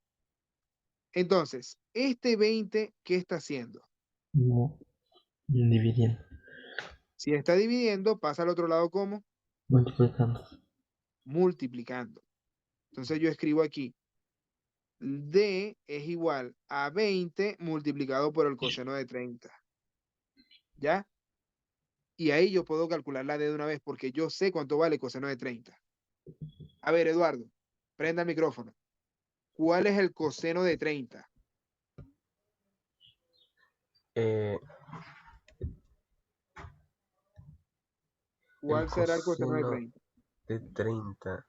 Entonces, este 20, ¿qué está haciendo? No, dividiendo, Si está dividiendo, pasa al otro lado como multiplicando. multiplicando. Entonces yo escribo aquí, D es igual a 20 multiplicado por el coseno de 30. ¿Ya? Y ahí yo puedo calcular la D de una vez porque yo sé cuánto vale coseno de 30. A ver, Eduardo, prenda el micrófono. ¿Cuál es el coseno de 30? Eh, ¿Cuál El será el coseno de coseno 30? de 30.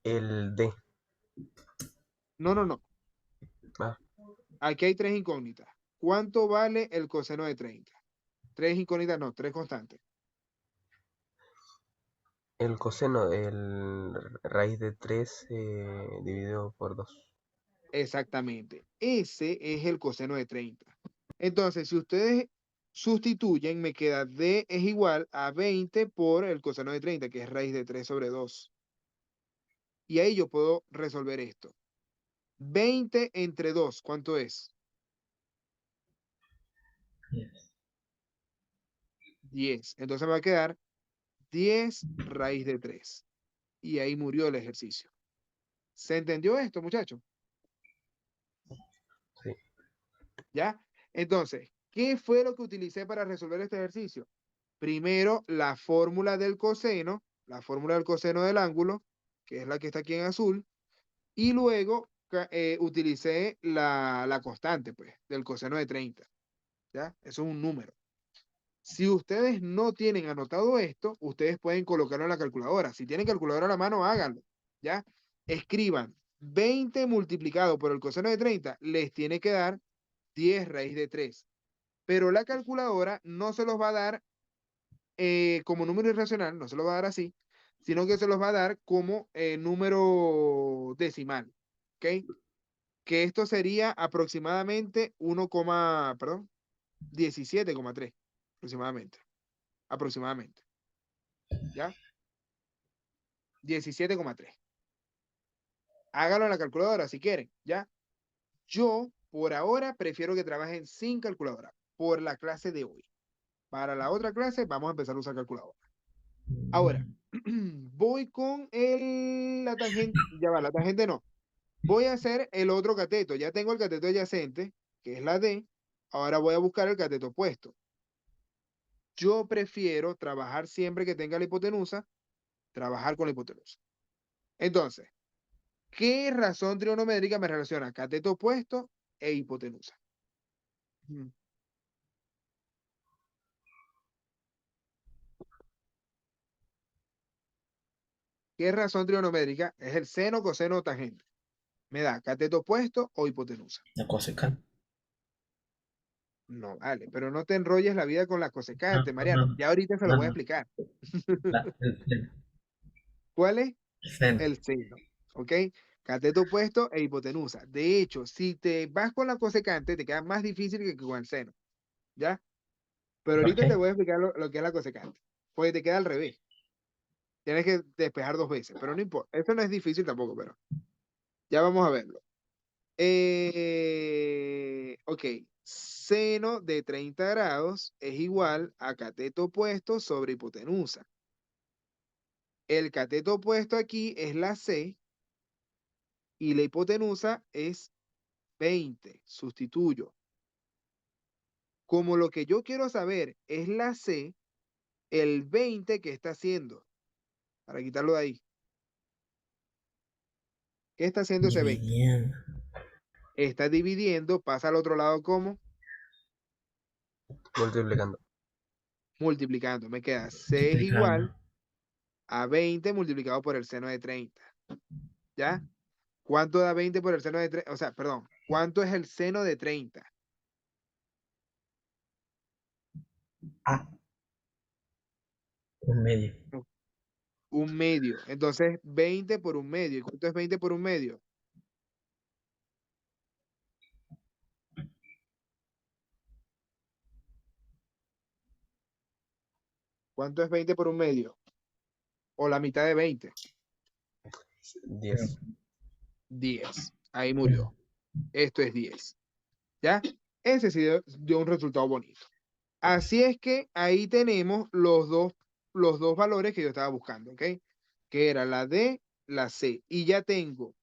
El D. No, no, no. Ah, Aquí hay tres incógnitas. ¿Cuánto vale el coseno de 30? Tres incógnitas, no, tres constantes. el coseno, raíz de 3 dividido por 2. Exactamente. Ese es el coseno de 30. Entonces, si ustedes sustituyen, me queda D es igual a 20 por el coseno de 30, que es raíz de 3 sobre 2. Y ahí yo puedo resolver esto. 20 entre 2, ¿cuánto es? Yes. 10. Entonces me va a quedar 10 raíz de 3. Y ahí murió el ejercicio. ¿Se entendió esto, muchachos? Sí, ¿Ya? Entonces, ¿qué fue lo que utilicé para resolver este ejercicio? Primero, la fórmula del coseno del ángulo, que es la que está aquí en azul, y luego utilicé la constante, pues, del coseno de 30. ¿Ya? Eso es un número. Si ustedes no tienen anotado esto, ustedes pueden colocarlo en la calculadora. Si tienen calculadora a la mano, háganlo. ¿Ya? Escriban 20 multiplicado por el coseno de 30, les tiene que dar 10 raíz de 3. Pero la calculadora no se los va a dar como número irracional, no se los va a dar así, sino que se los va a dar como número decimal. ¿Ok? Que esto sería aproximadamente 1, perdón, 17,3 aproximadamente. Aproximadamente. ¿Ya? 17,3. Háganlo en la calculadora si quieren, ¿ya? Yo, por ahora, prefiero que trabajen sin calculadora, por la clase de hoy. Para la otra clase, vamos a empezar a usar calculadora. Ahora, voy con la tangente, ya va, la tangente no. Voy a hacer el otro cateto. Ya tengo el cateto adyacente, que es la D. Ahora voy a buscar el cateto opuesto. Yo prefiero trabajar siempre que tenga la hipotenusa, trabajar con la hipotenusa. Entonces, ¿qué razón trigonométrica me relaciona cateto opuesto e hipotenusa? Mm. ¿Qué razón trigonométrica es el seno, coseno o tangente? ¿Me da cateto opuesto o hipotenusa? La cosecante. No, vale, pero no te enrolles la vida con la No, cosecante, no, Mariano. no, Ya ahorita se lo no, voy a no. explicar. El ¿Cuál es? seno. El seno. ¿Ok? Cateto opuesto e hipotenusa. De hecho, si te vas con la cosecante, te queda más difícil que con el seno. ¿Ya? Pero ¿Por ahorita te qué? voy a explicar lo que es la cosecante. Porque te queda al revés. Tienes que despejar dos veces, pero no importa. Eso no es difícil tampoco, pero ya vamos a verlo. Ok. Seno de 30 grados es igual a cateto opuesto sobre hipotenusa. El cateto opuesto aquí es la C y la hipotenusa es 20. Sustituyo. Como lo que yo quiero saber es la C, el 20 que está haciendo, para quitarlo de ahí. ¿Qué está haciendo ese 20? Dividiendo. Está dividiendo, pasa al otro lado como multiplicando. multiplicando. Me queda C es Multiplicando. igual a 20 multiplicado por el seno de 30. ¿Ya? ¿Cuánto da 20 por el seno de 30? O sea, perdón, ¿cuánto es el seno de 30? Ah, un medio. Un medio. Entonces, 20 por un medio. ¿Y cuánto es 20 por un medio? ¿Cuánto es 20 por un medio? O la mitad de 20. 10. 10. Ahí Mm. murió. Esto es 10. ¿Ya? Ese sí dio un resultado bonito. Así es que ahí tenemos los dos valores que yo estaba buscando, ¿ok? Que era la D, la C. Y ya tengo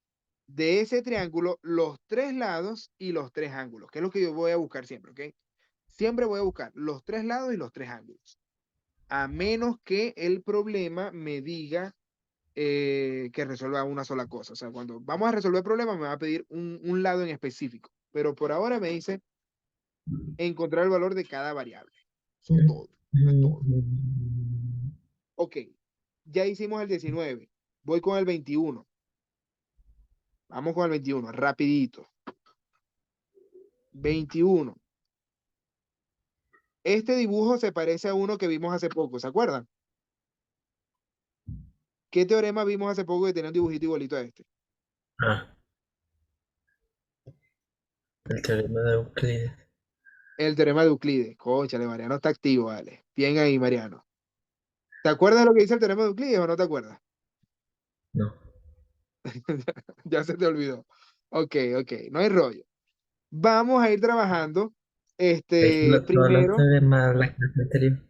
de ese triángulo los tres lados y los tres ángulos, que es lo que yo voy a buscar siempre, ¿ok? Siempre voy a buscar los tres lados y los tres ángulos. A menos que el problema me diga que resuelva una sola cosa. O sea, cuando vamos a resolver el problema me va a pedir un lado en específico. Pero por ahora me dice encontrar el valor de cada variable. Eso es todo. No es todo. Ok, ya hicimos el 19. Voy con el 21. Vamos con el 21, rapidito. 21. Este dibujo se parece a uno que vimos hace poco, ¿se acuerdan? ¿Qué teorema vimos hace poco que tenía un dibujito igualito a este? Ah, el teorema de Euclides. El teorema de Euclides. Cónchale, Mariano está activo, vale. Bien ahí, Mariano. ¿Te acuerdas de lo que dice el teorema de Euclides o no te acuerdas? No. Ya se te olvidó. Ok, ok, no hay rollo. Vamos a ir trabajando. Todos los Primero, teoremas de la clase anterior.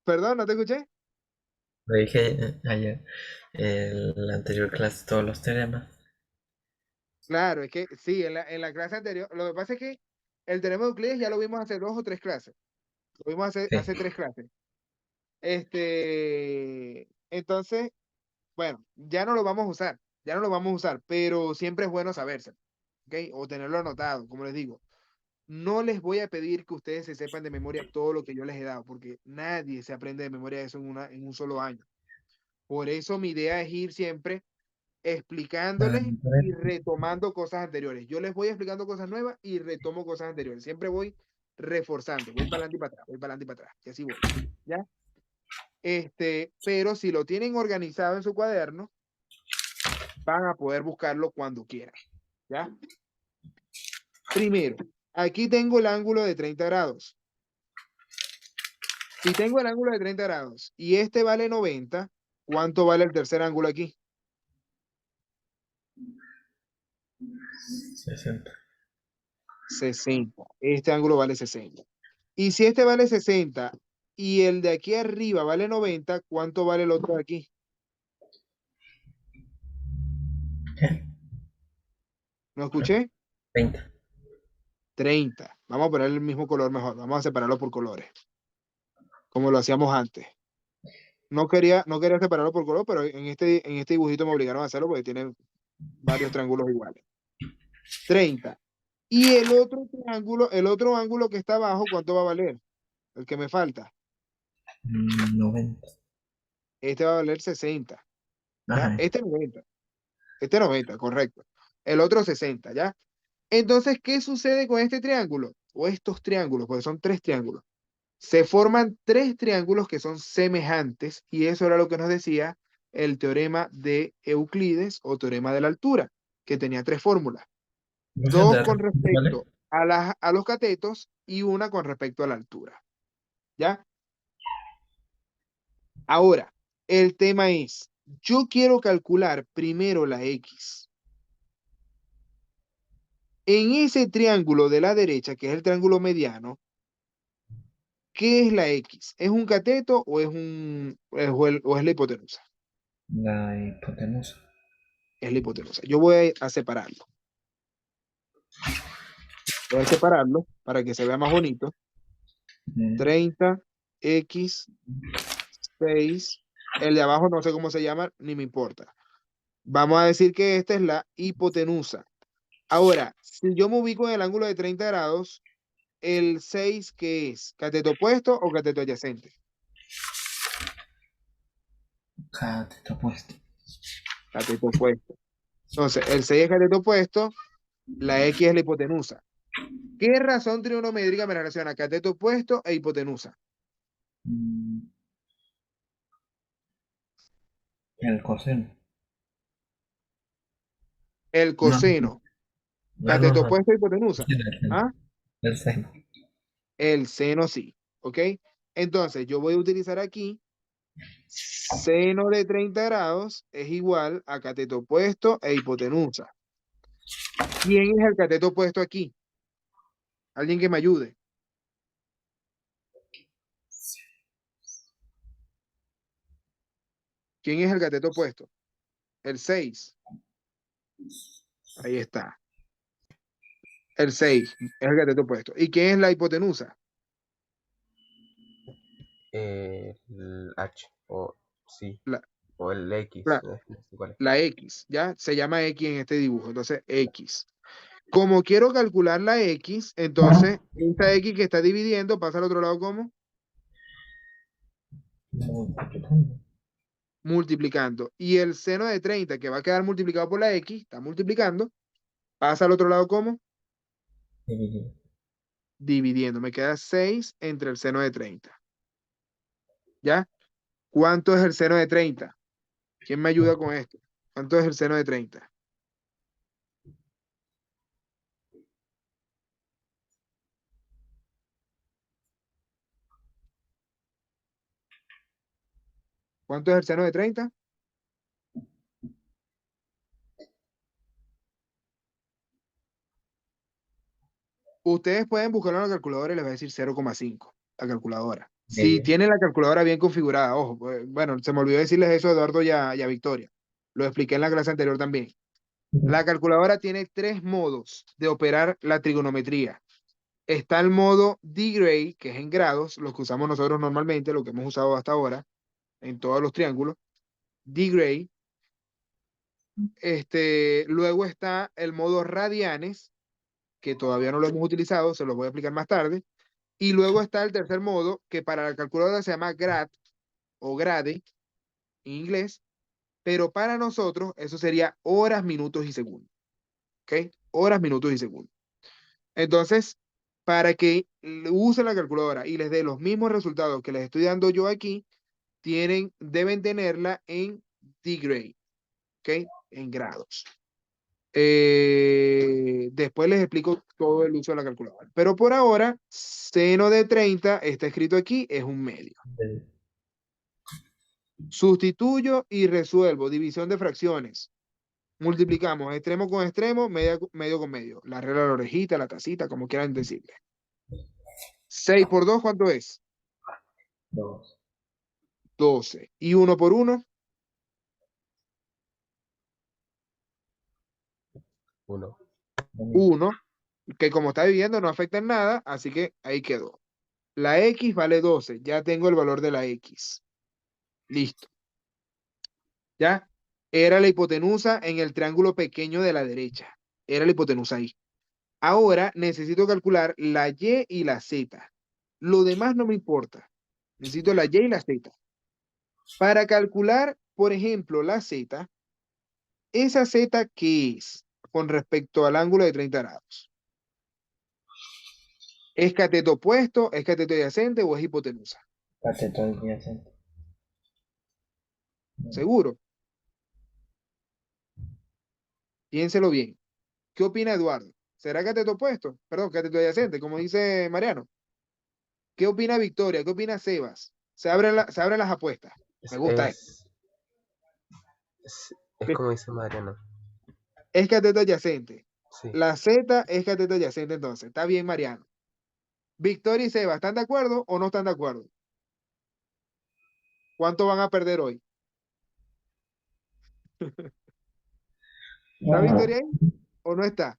perdón, no te escuché. Lo dije ayer. La anterior clase, todos los teoremas. Claro, es que sí, en la clase anterior, lo que pasa es que el teorema de Euclides ya lo vimos hace 2 o 3 clases. Lo vimos hace Sí. 3 clases. Entonces, bueno, ya no lo vamos a usar, ya no lo vamos a usar, pero siempre es bueno saberse, ¿ok? O tenerlo anotado, como les digo. No les voy a pedir que ustedes se sepan de memoria todo lo que yo les he dado, porque nadie se aprende de memoria eso en un solo año. Por eso mi idea es ir siempre Ah, explicándoles a y ver. retomando cosas anteriores. Yo les voy explicando cosas nuevas y retomo cosas anteriores. Siempre voy reforzando, voy para adelante y para atrás, voy para adelante y para atrás, y así voy. ¿Ya? Pero si lo tienen organizado en su cuaderno, van a poder buscarlo cuando quieran. ¿Ya? Primero, aquí tengo el ángulo de 30 grados. Si tengo el ángulo de 30 grados y este vale 90, ¿cuánto vale el tercer ángulo aquí? 60. 60. Este ángulo vale 60. Y si este vale 60 y el de aquí arriba vale 90, ¿cuánto vale el otro de aquí? ¿Qué? ¿No escuché? 30. 30. Vamos a poner el mismo color mejor. Vamos a separarlo por colores, como lo hacíamos antes. No quería separarlo por color, pero en este dibujito me obligaron a hacerlo porque tiene varios triángulos iguales. 30. Y el otro ángulo que está abajo, ¿cuánto va a valer? El que me falta. 90. Este va a valer 60. ¿Ya? Ajá. Este 90. Este 90, correcto. El otro 60, ¿ya? Entonces, ¿qué sucede con este triángulo? O estos triángulos, porque son 3 triángulos. Se forman 3 triángulos que son semejantes y eso era lo que nos decía el teorema de Euclides o teorema de la altura, que tenía 3 fórmulas. Entonces, Dos de con repente, ¿vale? respecto a los catetos y una con respecto a la altura. ¿Ya? Ahora, el tema es, yo quiero calcular primero la X. En ese triángulo de la derecha, que es el triángulo mediano, ¿qué es la X? ¿Es un cateto o es la hipotenusa? La hipotenusa. Es la hipotenusa. Yo voy a separarlo. Voy a separarlo para que se vea más bonito. Mm. 30, X, 6. El de abajo no sé cómo se llama, ni me importa. Vamos a decir que esta es la hipotenusa. Ahora, si yo me ubico en el ángulo de 30 grados, el 6, ¿qué es? ¿Cateto opuesto o cateto adyacente? Cateto opuesto. Cateto opuesto. Entonces, el 6 es cateto opuesto, la X es la hipotenusa. ¿Qué razón trigonométrica me relaciona cateto opuesto e hipotenusa? Mm, El coseno. El No, coseno. no, no, Cateto no. opuesto e hipotenusa. El seno. ¿Ah? El seno. El seno sí. ¿Ok? Entonces, yo voy a utilizar aquí seno de 30 grados es igual a cateto opuesto e hipotenusa. ¿Quién es el cateto opuesto aquí? Alguien que me ayude. ¿Quién es el cateto opuesto? El 6. Ahí está. El 6 es el cateto opuesto. ¿Y quién es la hipotenusa? El H, o sí, La, o el X, la, no sé cuál es. la X, ¿ya? Se llama X en este dibujo. Entonces, X. Como quiero calcular la X, entonces esta X que está dividiendo pasa al otro lado como Multiplicando. Multiplicando. Y el seno de 30, que va a quedar multiplicado por la X, está multiplicando, pasa al otro lado como Dividido. dividiendo. Me queda 6 entre el seno de 30. ¿Ya? ¿Cuánto es el seno de 30? ¿Quién me ayuda con esto? ¿Cuánto es el seno de 30? ¿Cuánto es el seno de 30? Ustedes pueden buscarlo en la calculadora y les va a decir 0,5, la calculadora. Si Medio. tienen la calculadora bien configurada, ojo, pues, bueno, se me olvidó decirles eso a Eduardo y a Victoria. Lo expliqué en la clase anterior también. La calculadora tiene 3 modos de operar la trigonometría. Está el modo D-Gray, que es en grados, lo que usamos nosotros normalmente, lo que hemos usado hasta ahora en todos los triángulos. D-Gray. Luego está el modo radianes, que todavía no lo hemos utilizado, se lo voy a explicar más tarde. Y luego está el tercer modo, que para la calculadora se llama grad o grade en inglés, pero para nosotros eso sería horas, minutos y segundos. ¿Ok? Horas, minutos y segundos. Entonces, para que usen la calculadora y les dé los mismos resultados que les estoy dando yo aquí, deben tenerla en degree, ¿ok? En grados. Después les explico todo el uso de la calculadora. Pero por ahora, seno de 30 está escrito aquí, es un medio. Sustituyo y resuelvo. División de fracciones. Multiplicamos extremo con extremo, medio con medio. La regla de la orejita, la tacita, como quieran decirle. 6 por 2, ¿cuánto es? 2. 12. ¿Y 1 por 1? 1. 1, que como está dividiendo no afecta en nada, así que ahí quedó. La X vale 12. Ya tengo el valor de la X. Listo. ¿Ya? Era la hipotenusa en el triángulo pequeño de la derecha. Era la hipotenusa ahí. Ahora necesito calcular la Y y la Z. Lo demás no me importa. Necesito la Y y la Z. Para calcular, por ejemplo, la Z, ¿esa Z qué es con respecto al ángulo de 30 grados? ¿Es cateto opuesto, es cateto adyacente o es hipotenusa? Cateto adyacente. Seguro. Piénselo bien. ¿Qué opina Eduardo? ¿Será cateto opuesto? Perdón, cateto adyacente, como dice Mariano. ¿Qué opina Victoria? ¿Qué opina Sebas? Se abren las apuestas. Me Es, gusta esto. es, es como dice Mariano. Es cateto adyacente. Sí. La Z es cateto adyacente entonces. Está bien, Mariano. Victoria y Sebas, ¿están de acuerdo o no están de acuerdo? ¿Cuánto van a perder hoy? ¿Está Victoria ahí o no está?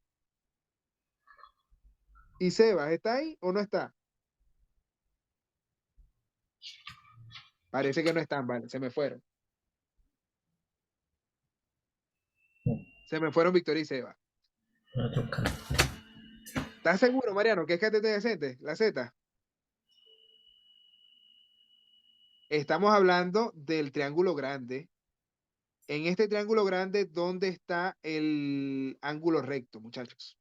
¿Y Sebas está ahí o no está? Parece que no están, vale, se me fueron. Se me fueron Victoria y Sebas. No toca. ¿Estás seguro, Mariano, que es cateto adyacente? La Z. Estamos hablando del triángulo grande. En este triángulo grande, ¿dónde está el ángulo recto, muchachos?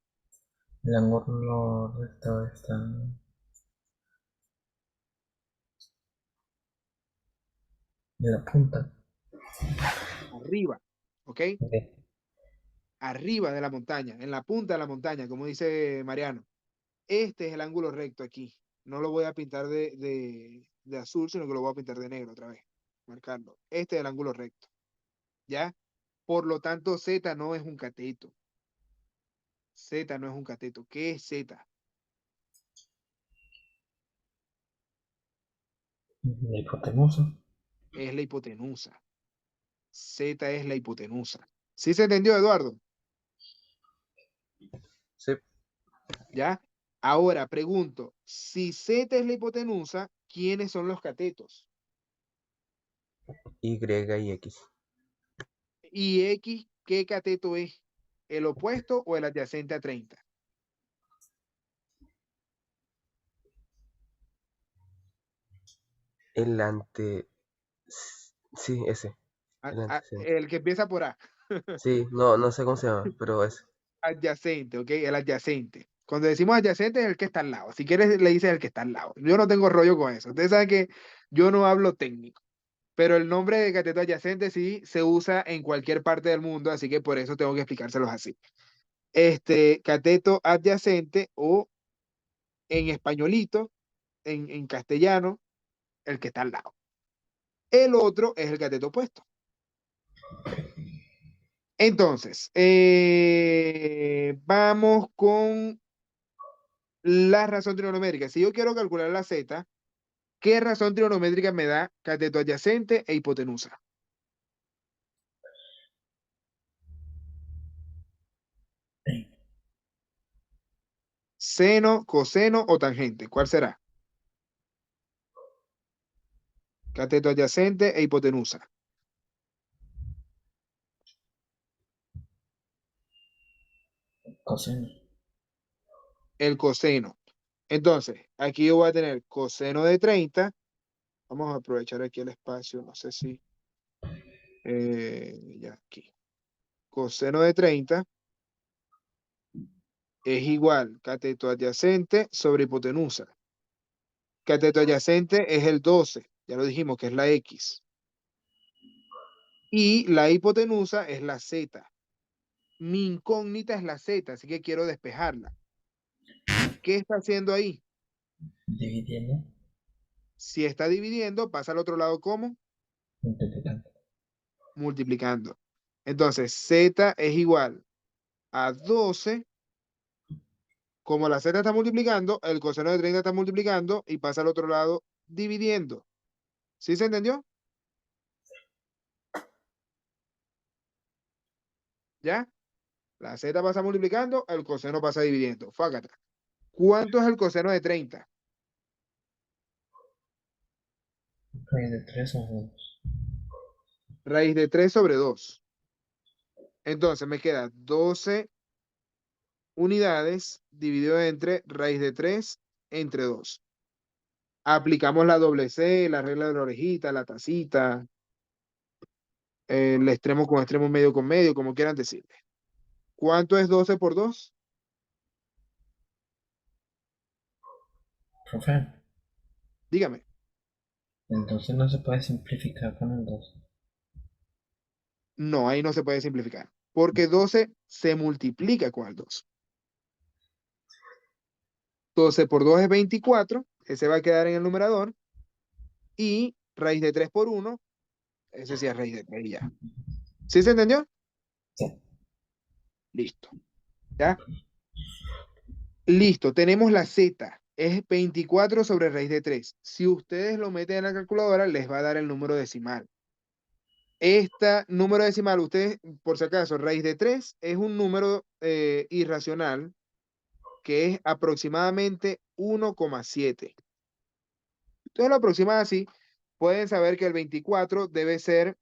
El ángulo recto está en la punta. Arriba, ¿ok? De. Arriba de la montaña, en la punta de la montaña, como dice Mariano. Este es el ángulo recto aquí. No lo voy a pintar de azul, sino que lo voy a pintar de negro otra vez. Marcarlo. Este es el ángulo recto. ¿Ya? Por lo tanto, Z no es un cateto. Z no es un cateto. ¿Qué es Z? La hipotenusa. Es la hipotenusa. Z es la hipotenusa. ¿Sí se entendió, Eduardo? Sí. ¿Ya? Ahora pregunto, si Z es la hipotenusa, ¿quiénes son los catetos? Y y X. ¿Y X qué cateto es? ¿El opuesto o el adyacente a 30? El ante. Sí, ese, el antecedente. El que empieza por A. Sí, no sé cómo se llama, pero ese. Adyacente, ¿ok? El adyacente. Cuando decimos adyacente es el que está al lado. Si quieres, le dices el que está al lado. Yo no tengo rollo con eso. Ustedes saben que yo no hablo técnico. Pero el nombre de cateto adyacente sí se usa en cualquier parte del mundo, así que por eso tengo que explicárselos así. Cateto adyacente o en españolito, en castellano, el que está al lado. El otro es el cateto opuesto. Entonces, vamos con la razón trigonométrica. Si yo quiero calcular la z, ¿qué razón trigonométrica me da cateto adyacente e hipotenusa? Seno, coseno o tangente. ¿Cuál será? Cateto adyacente e hipotenusa. Coseno. El coseno. Entonces, aquí yo voy a tener coseno de 30. Vamos a aprovechar aquí el espacio. No sé si. Ya aquí. Coseno de 30 es igual cateto adyacente sobre hipotenusa. Cateto adyacente es el 12. Ya lo dijimos que es la X. Y la hipotenusa es la Z. Mi incógnita es la Z, así que quiero despejarla. ¿Qué está haciendo ahí? Dividiendo. Si está dividiendo, pasa al otro lado como Multiplicando. multiplicando. Entonces, Z es igual a 12. Como la Z está multiplicando, el coseno de 30 está multiplicando y pasa al otro lado dividiendo. ¿Sí se entendió? ¿Ya? La Z pasa multiplicando, el coseno pasa dividiendo. Fácate. ¿Cuánto es el coseno de 30? Raíz de 3 o 2. Raíz de 3 sobre 2. Entonces me queda 12 unidades dividido entre raíz de 3 entre 2. Aplicamos la doble C, la regla de la orejita, la tacita, el extremo con medio, como quieran decirle. ¿Cuánto es 12 por 2? Profe, Dígame. entonces no se puede simplificar con el 2. No, ahí no se puede simplificar, porque 12 se multiplica con el 2. 12 por 2 es 24, ese va a quedar en el numerador, y raíz de 3 por 1, ese sí es raíz de 3 y ya. ¿Sí se entendió? Sí. Listo. ¿Ya? Listo, tenemos la Z, es 24 sobre raíz de 3. Si ustedes lo meten en la calculadora, les va a dar el número decimal. Este número decimal, ustedes, por si acaso, raíz de 3 es un número irracional que es aproximadamente 1,7. Entonces lo aproximan así, pueden saber que el 24 debe ser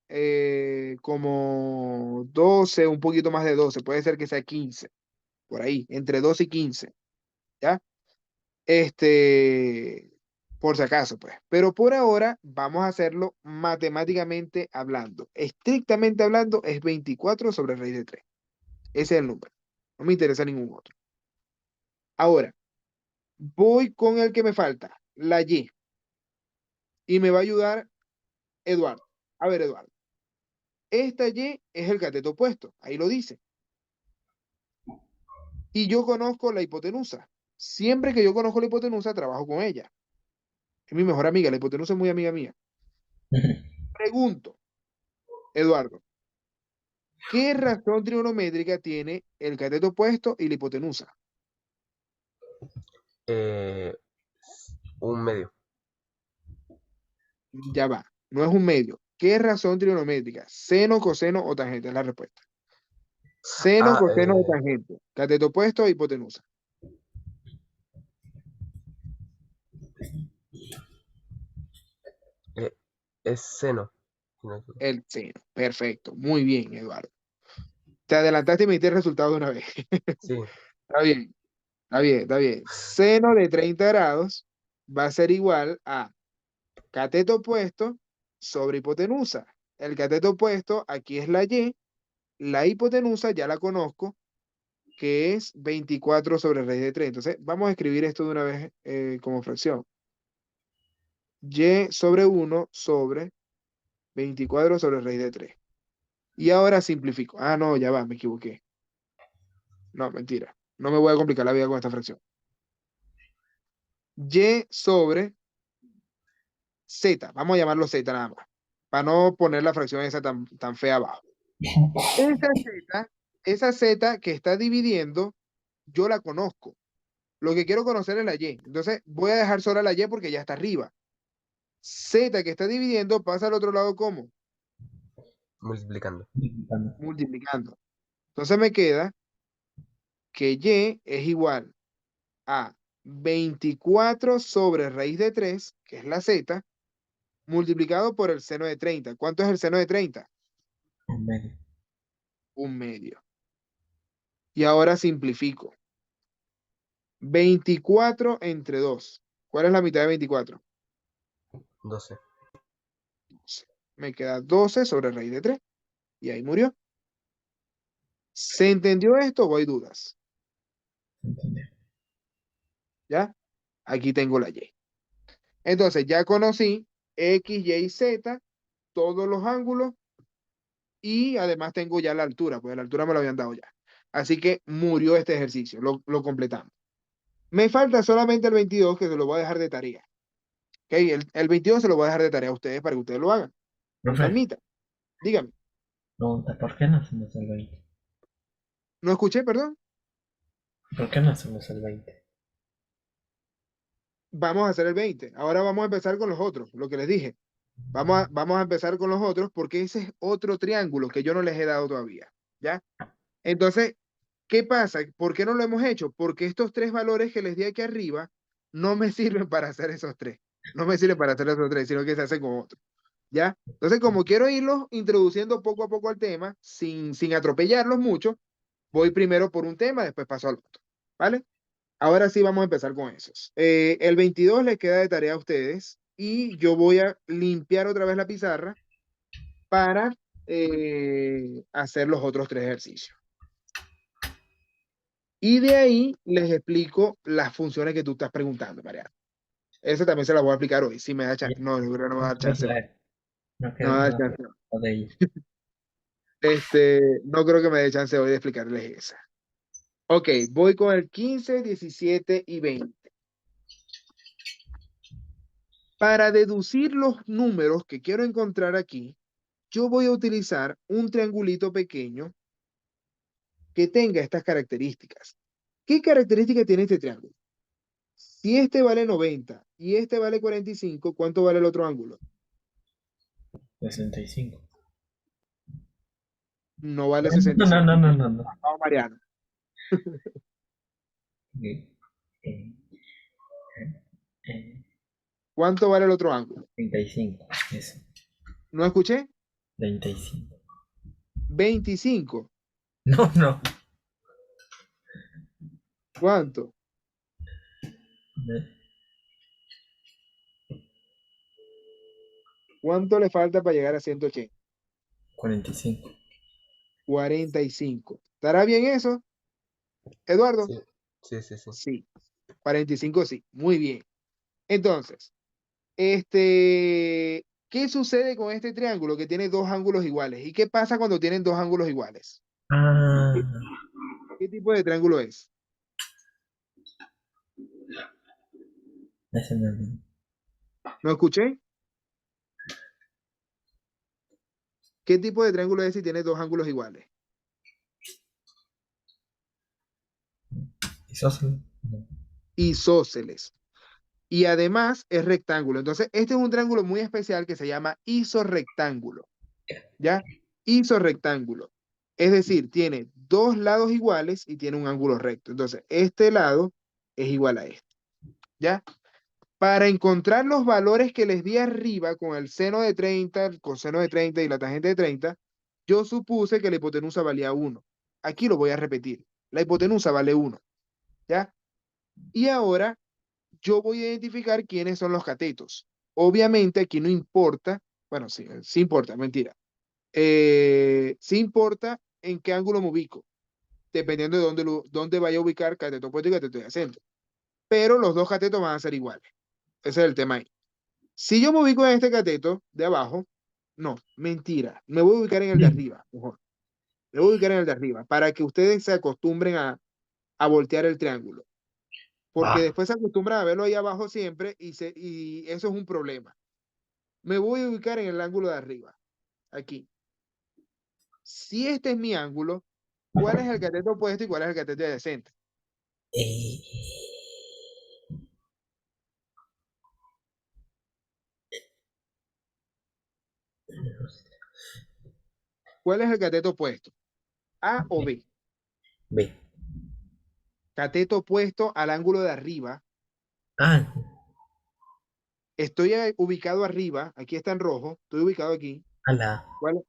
como 12, un poquito más de 12, puede ser que sea 15, por ahí, entre 12 y 15, ¿ya? Este, por si acaso, pues. Pero por ahora vamos a hacerlo matemáticamente hablando. Estrictamente hablando, es 24 sobre raíz de 3. Ese es el número. No me interesa ningún otro. Ahora, voy con el que me falta, la Y. Y me va a ayudar Eduardo. A ver, Eduardo. Esta Y es el cateto opuesto. Ahí lo dice. Y yo conozco la hipotenusa. Siempre que yo conozco la hipotenusa, trabajo con ella. Es mi mejor amiga. La hipotenusa es muy amiga mía. Pregunto, Eduardo. ¿Qué razón trigonométrica tiene el cateto opuesto y la hipotenusa? Eh, un medio. Ya va, no es un medio. ¿Qué razón trigonométrica? ¿Seno, coseno o tangente? Es la respuesta. Seno, Ah, coseno o tangente. Cateto opuesto o hipotenusa. eh, es seno. Si no me equivoco. El seno. Perfecto. Muy bien, Eduardo. Te adelantaste y me diste el resultado de una vez. Sí, Está bien, está bien, está bien. Seno de 30 grados va a ser igual a cateto opuesto sobre hipotenusa. El cateto opuesto, aquí es la Y. La hipotenusa ya la conozco, que es 24 sobre raíz de 3. Entonces, vamos a escribir esto de una vez como fracción. Y sobre 1 sobre 24 sobre raíz de 3. Y ahora simplifico. Ah, no, ya va, me equivoqué. No, mentira. No me voy a complicar la vida con esta fracción. Y sobre Z. Vamos a llamarlo Z nada más. Para no poner la fracción esa tan fea abajo. Esa Z que está dividiendo, yo la conozco. Lo que quiero conocer es la Y. Entonces, voy a dejar sola la Y porque ya está arriba. Z que está dividiendo pasa al otro lado ¿cómo? Multiplicando. Multiplicando. Entonces me queda que Y es igual a 24 sobre raíz de 3, que es la Z, multiplicado por el seno de 30. ¿Cuánto es el seno de 30? Un medio. Un medio. Y ahora simplifico. 24 entre 2. ¿Cuál es la mitad de 24? 12. Me queda 12 sobre raíz de 3. Y ahí murió. ¿Se entendió esto o hay dudas? ¿Entendió? ¿Ya? Aquí tengo la Y. Entonces ya conocí X, Y y Z, todos los ángulos, y además tengo ya la altura, pues la altura me lo habían dado ya. Así que murió este ejercicio, lo completamos. Me falta solamente el 22, que se lo voy a dejar de tarea. ¿Ok? El 22 se lo voy a dejar de tarea a ustedes para que ustedes lo hagan. Con Profe, calmita. Dígame. pregunta, ¿por qué no hacemos el 20? ¿No escuché, perdón? ¿Por qué no hacemos el 20? Vamos a hacer el 20. Ahora vamos a empezar con los otros, lo que les dije. Vamos a empezar con los otros porque ese es otro triángulo que yo no les he dado todavía. ¿Ya? Entonces, ¿qué pasa? ¿Por qué no lo hemos hecho? Porque estos tres valores que les di aquí arriba no me sirven para hacer esos tres. No me sirven para hacer esos tres, sino que se hacen con otros. ¿Ya? Entonces, como quiero irlos introduciendo poco a poco al tema, sin atropellarlos mucho, voy primero por un tema, después paso al otro. ¿Vale? Ahora sí vamos a empezar con esos. El 22 les queda de tarea a ustedes y yo voy a limpiar otra vez la pizarra para hacer los otros tres ejercicios. Y de ahí les explico las funciones que tú estás preguntando, Mariana. Eso también se las voy a explicar hoy, si me da chance. No, yo creo que no me va a dar chance hoy. No No queda me va a dar nada chance hoy. de ello. No creo que me dé chance hoy de explicarles esa. Ok, voy con el 15, 17 y 20. Para deducir los números que quiero encontrar aquí, yo voy a utilizar un triangulito pequeño que tenga estas características. ¿Qué características tiene este triángulo? Si este vale 90 y este vale 45, ¿cuánto vale el otro ángulo? 65. No vale No, no, 65. no, no, no, no. Vamos, Mariano. Eh, eh, eh, ¿Cuánto vale el otro ángulo? 35. Eso. ¿No escuché? 25. 25. No, no. ¿Cuánto? Eh, ¿Cuánto le falta para llegar a 180? 45. 45. ¿Estará bien eso, Eduardo? Sí, sí, sí, sí. Sí. 45 sí. Muy bien. Entonces, ¿qué sucede con este triángulo que tiene dos ángulos iguales? ¿Y qué pasa cuando tienen dos ángulos iguales? Ah, ¿Qué, qué tipo de triángulo es? ese no es el ¿No escuché? ¿Qué tipo de triángulo es si tiene dos ángulos iguales? isósceles. No. Isósceles. Y además es rectángulo. Entonces, este es un triángulo muy especial que se llama isorrectángulo. ¿Ya? Isorrectángulo. Es decir, tiene dos lados iguales y tiene un ángulo recto. Entonces, este lado es igual a este. ¿Ya? Para encontrar los valores que les di arriba con el seno de 30, el coseno de 30 y la tangente de 30, yo supuse que la hipotenusa valía 1. Aquí lo voy a repetir. La hipotenusa vale 1. ¿Ya? Y ahora yo voy a identificar quiénes son los catetos. Obviamente aquí no importa Bueno, sí, sí importa, mentira. Sí importa en qué ángulo me ubico, dependiendo de dónde vaya a ubicar cateto opuesto y cateto adyacente. Pero los dos catetos van a ser iguales. Ese es el tema ahí. Si yo me ubico en este cateto de abajo, no, mentira. Me voy a ubicar en el de arriba, mejor. Me voy a ubicar en el de arriba, para que ustedes se acostumbren a voltear el triángulo. Porque Ah, después se acostumbran a verlo ahí abajo siempre y eso es un problema. Me voy a ubicar en el ángulo de arriba, aquí. Si este es mi ángulo, ¿cuál es el cateto opuesto y cuál es el cateto adyacente? eh, ¿Cuál es el cateto opuesto? ¿A o B? B. Cateto opuesto al ángulo de arriba. Ah, Estoy ubicado arriba, aquí está en rojo, estoy ubicado aquí. a la. ¿Cuál?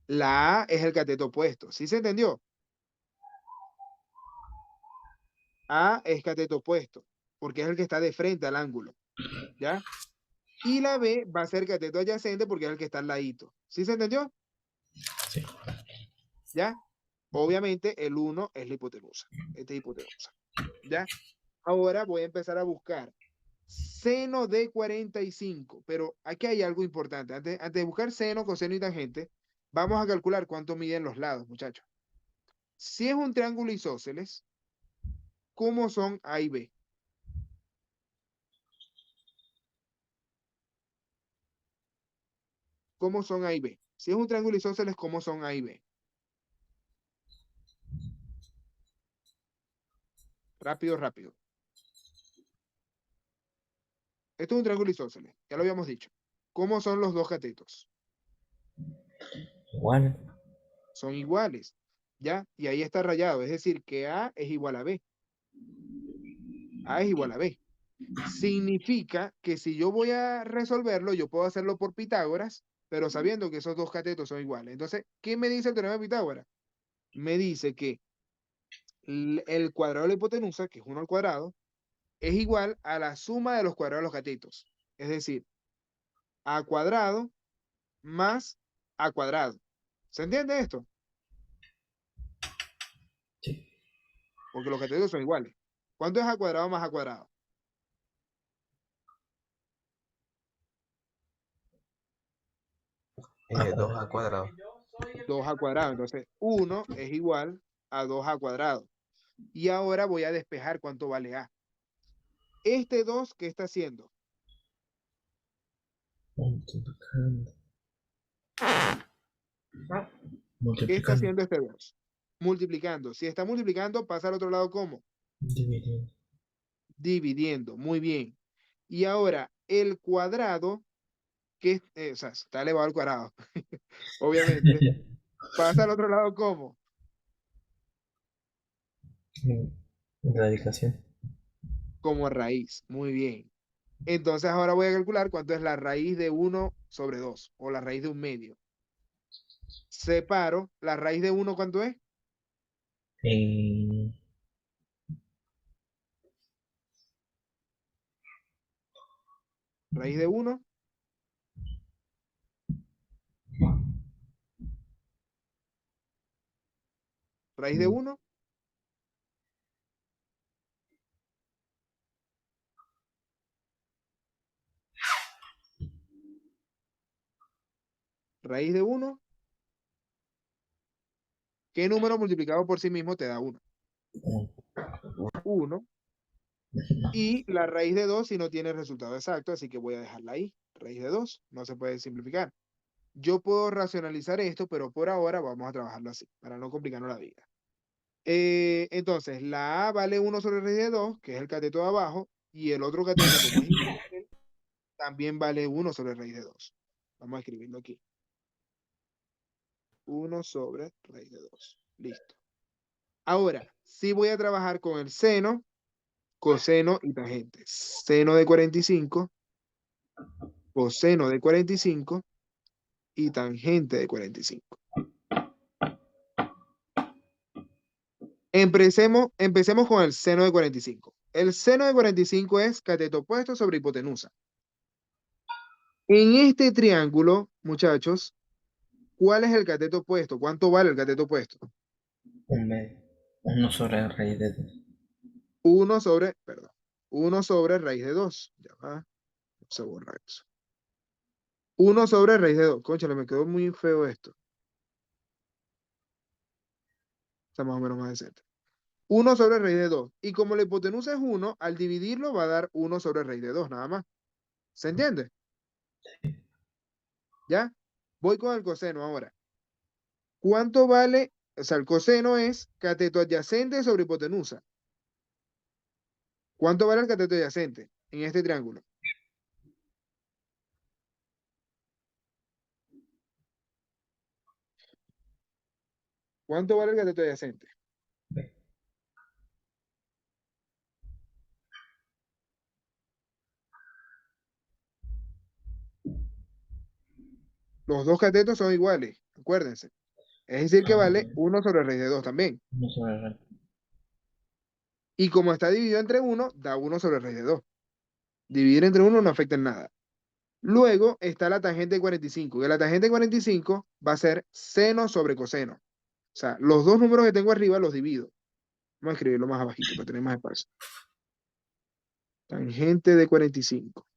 La A es el cateto opuesto. ¿Sí se entendió? A es cateto opuesto, porque es el que está de frente al ángulo, ¿ya? Y la B va a ser cateto adyacente porque es el que está al ladito. ¿Sí se entendió? Sí. ¿Ya? Obviamente el 1 es la hipotenusa. Esta es hipotenusa. ¿Ya? Ahora voy a empezar a buscar seno de 45, pero aquí hay algo importante. Antes de buscar seno, coseno y tangente, vamos a calcular cuánto miden los lados, muchachos. Si es un triángulo isósceles, ¿cómo son A y B? ¿Cómo son A y B? Si es un triángulo isósceles, ¿cómo son A y B? Rápido, rápido. Esto es un triángulo isósceles, ya lo habíamos dicho. ¿Cómo son los dos catetos? Igual. Son iguales, ¿ya? Y ahí está rayado, es decir, que A es igual a B. A es igual a B. Significa que si yo voy a resolverlo, yo puedo hacerlo por Pitágoras, pero sabiendo que esos dos catetos son iguales. Entonces, ¿qué me dice el teorema de Pitágoras? Me dice que el cuadrado de la hipotenusa, que es 1 al cuadrado, es igual a la suma de los cuadrados de los catetos. Es decir, a cuadrado más a cuadrado. ¿Se entiende esto? Sí. Porque los catetos son iguales. ¿Cuánto es a cuadrado más a cuadrado? A 2 al cuadrado. 2 a cuadrado. Entonces, 1 es igual a 2 a cuadrado. Y ahora voy a despejar cuánto vale A. Este 2, ¿qué está haciendo? Multiplicando. ¿Qué está Multiplicando. haciendo este 2? Multiplicando. Si está multiplicando, pasa al otro lado ¿cómo? Dividiendo. Dividiendo. Muy bien. Y ahora, el cuadrado, que o sea, está elevado al cuadrado, obviamente, pasa al otro lado ¿cómo? Radicación. Como raíz. Muy bien. Entonces ahora voy a calcular cuánto es la raíz de 1 sobre 2, o la raíz de 1/2. Separo, la raíz de 1, ¿cuánto es? Eh, Raíz de 1, raíz de 1, raíz de 1. ¿Qué número multiplicado por sí mismo te da 1? 1. Y la raíz de 2 si no tiene resultado exacto, así que voy a dejarla ahí. Raíz de 2, no se puede simplificar. Yo puedo racionalizar esto, pero por ahora vamos a trabajarlo así, para no complicarnos la vida. Entonces, la A vale 1 sobre raíz de 2, que es el cateto de abajo, y el otro cateto, como es isósceles, también vale 1 sobre raíz de 2. Vamos a escribirlo aquí. 1 sobre raíz de 2. Listo. Ahora, sí voy a trabajar con el seno, coseno y tangente. Seno de 45, coseno de 45 y tangente de 45. Empecemos con el seno de 45. El seno de 45 es cateto opuesto sobre hipotenusa. En este triángulo, muchachos, ¿cuál es el cateto opuesto? ¿Cuánto vale el cateto opuesto? Un medio. Uno sobre raíz de 2. 1 sobre raíz de 2. Ya va, se borra eso. 1 sobre raíz de 2. Cónchale, me quedó muy feo esto. Está más o menos más decente. 1 sobre raíz de 2. Y como la hipotenusa es 1, al dividirlo va a dar 1 sobre raíz de 2, nada más. ¿Se entiende? ¿Ya? Voy con el coseno ahora. ¿Cuánto vale? O sea, el coseno es cateto adyacente sobre hipotenusa. ¿Cuánto vale el cateto adyacente en este triángulo? ¿Cuánto vale el cateto adyacente? Los dos catetos son iguales, acuérdense. Es decir, que vale 1 sobre raíz de 2 también. Uno sobre raíz. Y como está dividido entre 1, da 1 sobre raíz de 2. Dividir entre 1 no afecta en nada. Luego está la tangente de 45, que la tangente de 45 va a ser seno sobre coseno. O sea, los dos números que tengo arriba los divido. Vamos a escribirlo más abajito para tener más espacio. Tangente de 45.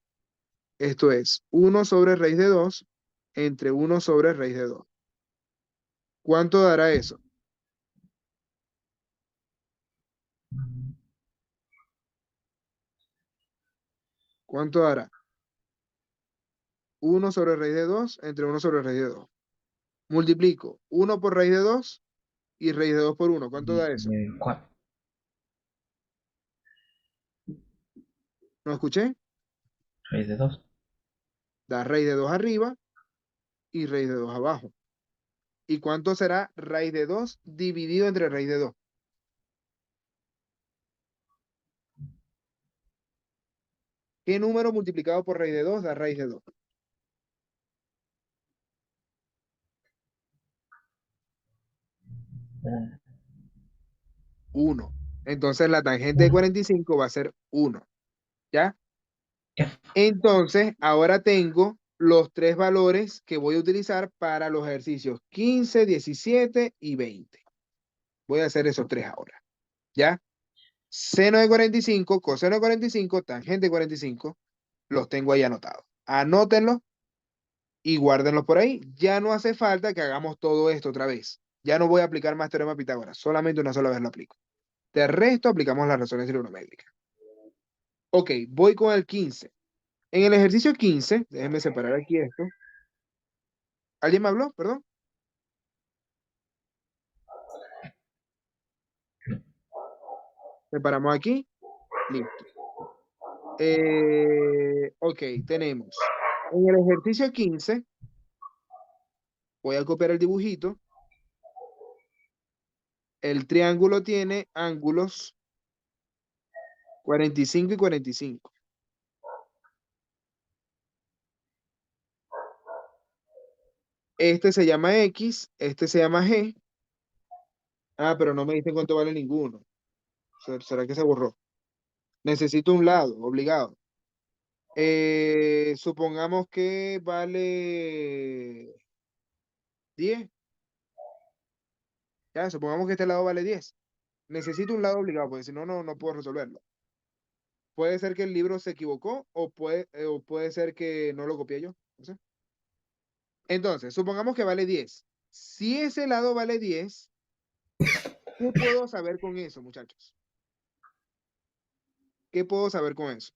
Esto es 1 sobre raíz de 2 entre 1 sobre raíz de 2. ¿Cuánto dará eso? ¿Cuánto dará? 1 sobre raíz de 2 entre 1 sobre raíz de 2. Multiplico 1 por raíz de 2 y raíz de 2 por 1. ¿Cuánto da eso? ¿Cuál? ¿No escuché? Raíz de 2. Da raíz de 2 arriba y raíz de 2 abajo. ¿Y cuánto será raíz de 2 dividido entre raíz de 2? ¿Qué número multiplicado por raíz de 2 da raíz de 2? 1. Entonces la tangente de 45 va a ser 1. ¿Ya? Entonces, ahora tengo los tres valores que voy a utilizar para los ejercicios 15, 17 y 20. Voy a hacer esos tres ahora. ¿Ya? Seno de 45, coseno de 45, tangente de 45, los tengo ahí anotados. Anótenlos y guárdenlos por ahí. Ya no hace falta que hagamos todo esto otra vez. Ya no voy a aplicar más teorema de Pitágoras, solamente una sola vez lo aplico. De resto, aplicamos las razones trigonométricas. Ok, voy con el 15. En el ejercicio 15, déjenme separar aquí esto. ¿Alguien me habló? Perdón. Separamos aquí. Listo. Ok, tenemos. En el ejercicio 15, voy a copiar el dibujito. El triángulo tiene ángulos 45 y 45. Este se llama X, este se llama G. Ah, pero no me dicen cuánto vale ninguno. ¿Será que se borró? Necesito un lado, obligado. Supongamos que vale 10. Ya, supongamos que este lado vale 10. Necesito un lado obligado, porque si no, no puedo resolverlo. Puede ser que el libro se equivocó o puede ser que no lo copié yo. No sé. Entonces, supongamos que vale 10. Si ese lado vale 10, ¿qué puedo saber con eso, muchachos? ¿Qué puedo saber con eso?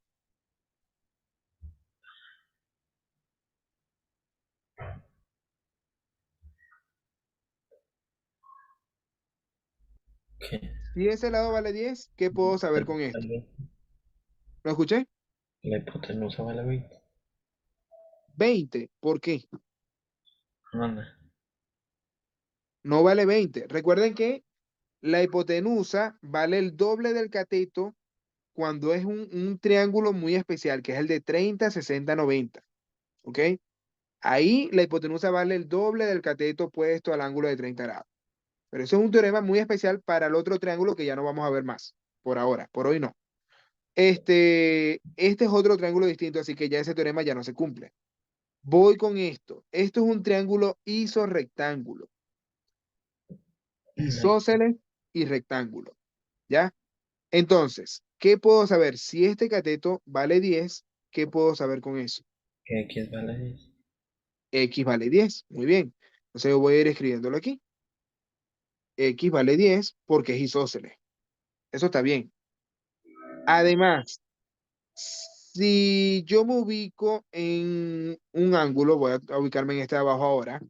¿Qué? Si ese lado vale 10, ¿qué puedo saber con esto? ¿Lo escuché? La hipotenusa vale 20. 20. ¿Por qué? Manda. No vale 20. Recuerden que la hipotenusa vale el doble del cateto cuando es un triángulo muy especial, que es el de 30, 60, 90. ¿Ok? Ahí la hipotenusa vale el doble del cateto opuesto al ángulo de 30 grados. Pero eso es un teorema muy especial para el otro triángulo que ya no vamos a ver más. Por ahora, por hoy no. Este es otro triángulo distinto, así que ya ese teorema ya no se cumple. Voy con esto. Esto es un triángulo isorrectángulo. Isósceles y rectángulo. ¿Ya? Entonces, ¿qué puedo saber? Si este cateto vale 10, ¿qué puedo saber con eso? Que X vale 10. X vale 10. Muy bien. Entonces yo voy a ir escribiéndolo aquí. X vale 10 porque es isósceles. Eso está bien. Además, si yo me ubico en un ángulo, voy a ubicarme en este de abajo ahora,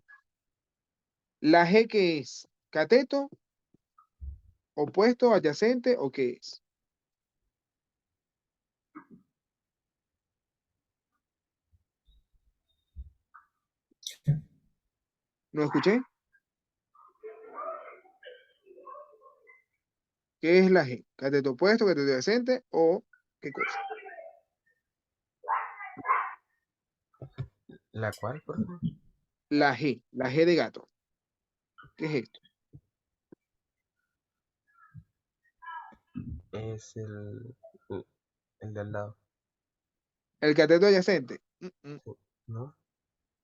la G que es cateto, opuesto, adyacente o qué es. ¿No escuché? ¿Qué es la G? ¿Cateto opuesto, cateto adyacente o qué cosa? ¿La cual, por favor? La G de gato. ¿Qué es esto? Es el de al lado. El cateto adyacente. ¿No?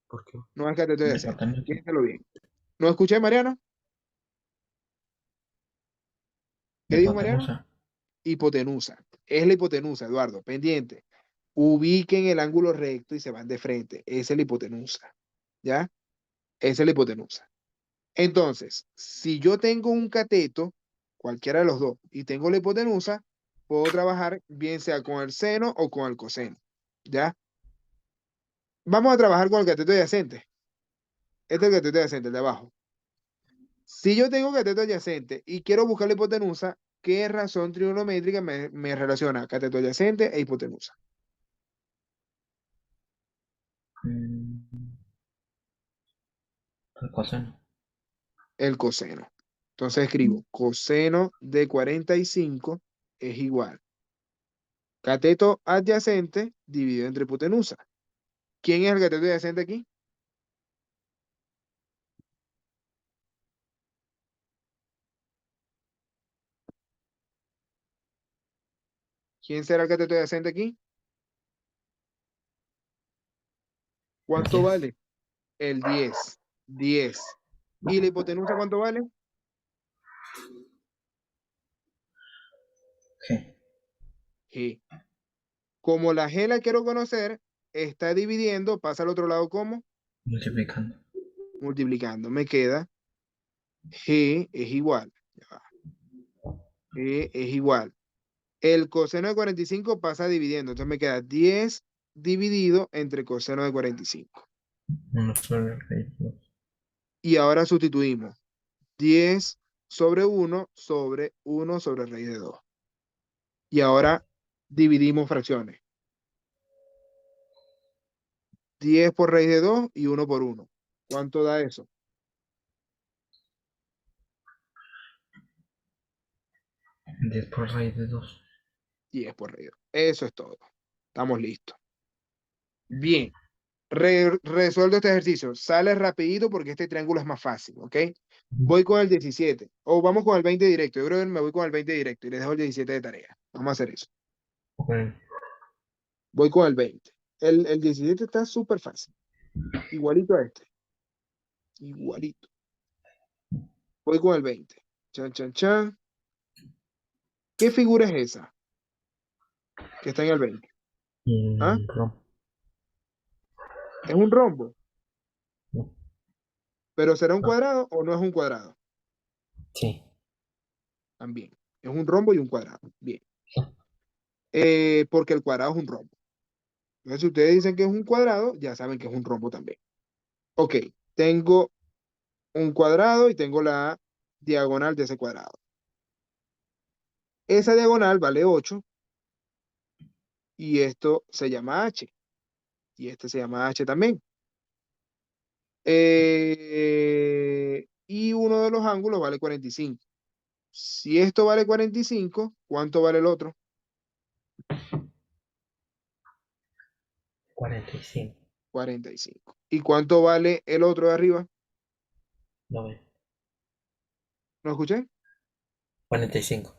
¿Por qué? No es cateto La adyacente. hipotenusa. Piénsalo bien. ¿No escuché, Mariano? La ¿Qué dijo Mariano? hipotenusa. Hipotenusa. Es la hipotenusa, Eduardo. Pendiente. Ubiquen el ángulo recto y se van de frente. Esa es la hipotenusa. ¿Ya? Esa es la hipotenusa. Entonces, si yo tengo un cateto, cualquiera de los dos, y tengo la hipotenusa, puedo trabajar bien sea con el seno o con el coseno. ¿Ya? Vamos a trabajar con el cateto adyacente. Este es el cateto adyacente, el de abajo. Si yo tengo cateto adyacente y quiero buscar la hipotenusa, ¿qué razón trigonométrica me relaciona cateto adyacente e hipotenusa? Mm, El coseno. El coseno. Entonces escribo coseno de 45 es igual. Cateto adyacente dividido entre hipotenusa. ¿Quién es el cateto adyacente aquí? ¿Quién será el cateto adyacente aquí? ¿Cuánto 10. vale? El 10. 10. ¿Y la hipotenusa cuánto vale? G. G. Como la G la quiero conocer, está dividiendo, pasa al otro lado como Multiplicando. multiplicando. Me queda G es igual. Ya va. G es igual. El coseno de 45 pasa dividiendo. Entonces me queda 10 dividido entre coseno de 45. 1 sobre raíz de 2. Y ahora sustituimos 10 sobre 1 sobre raíz de 2. Y ahora dividimos fracciones. 10 por raíz de 2 y 1 por 1. ¿Cuánto da eso? 10 por raíz de 2. 10 por raíz de 2. Eso es todo. Estamos listos. Bien. Resuelvo este ejercicio. Sale rapidito porque este triángulo es más fácil, ¿ok? Voy con el 17. O vamos con el 20 directo. Yo creo que me voy con el 20 directo y les dejo el 17 de tarea. Vamos a hacer eso. Bueno, Voy con el 20. El 17 está súper fácil. Igualito a este. Igualito. Voy con el 20. Chan, chan, chan. ¿Qué figura es esa que está en el 20? ¿Ah? rom. Es un rombo. No. Pero ¿será un Ah, cuadrado o no es un cuadrado? sí. También. Es un rombo y un cuadrado. Bien. Porque el cuadrado es un rombo. Entonces, si ustedes dicen que es un cuadrado, ya saben que es un rombo también. Ok, tengo un cuadrado y tengo la diagonal de ese cuadrado. Esa diagonal vale 8 y esto se llama h. Y este se llama h también. Y uno de los ángulos vale 45. Si esto vale 45, ¿cuánto vale el otro? 45. 45. ¿Y cuánto vale el otro de arriba? No ve. ¿No escuché? 45.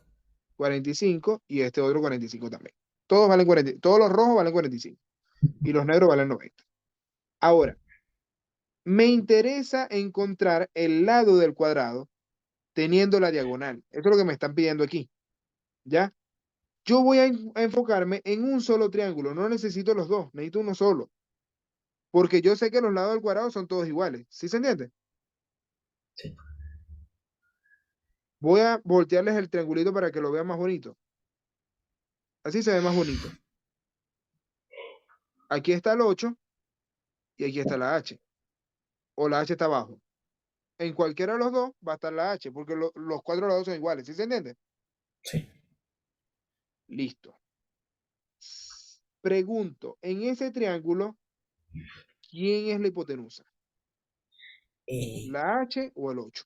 45 y este otro 45 también. Todos valen 40, todos los rojos valen 45 y los negros valen 90. Ahora, me interesa encontrar el lado del cuadrado teniendo la diagonal. Eso es lo que me están pidiendo aquí, ¿ya? Yo voy a enfocarme en un solo triángulo, no necesito los dos, necesito uno solo, porque yo sé que los lados del cuadrado son todos iguales, ¿sí se entiende? Sí. Voy a voltearles el triangulito para que lo vean más bonito. Así se ve más bonito. Aquí está el 8 y aquí está la H, o la H está abajo. En cualquiera de los dos va a estar la H, porque los cuatro lados son iguales, ¿sí se entiende? Sí. Listo. Pregunto, en ese triángulo, ¿quién es la hipotenusa? Y ¿La H o el 8?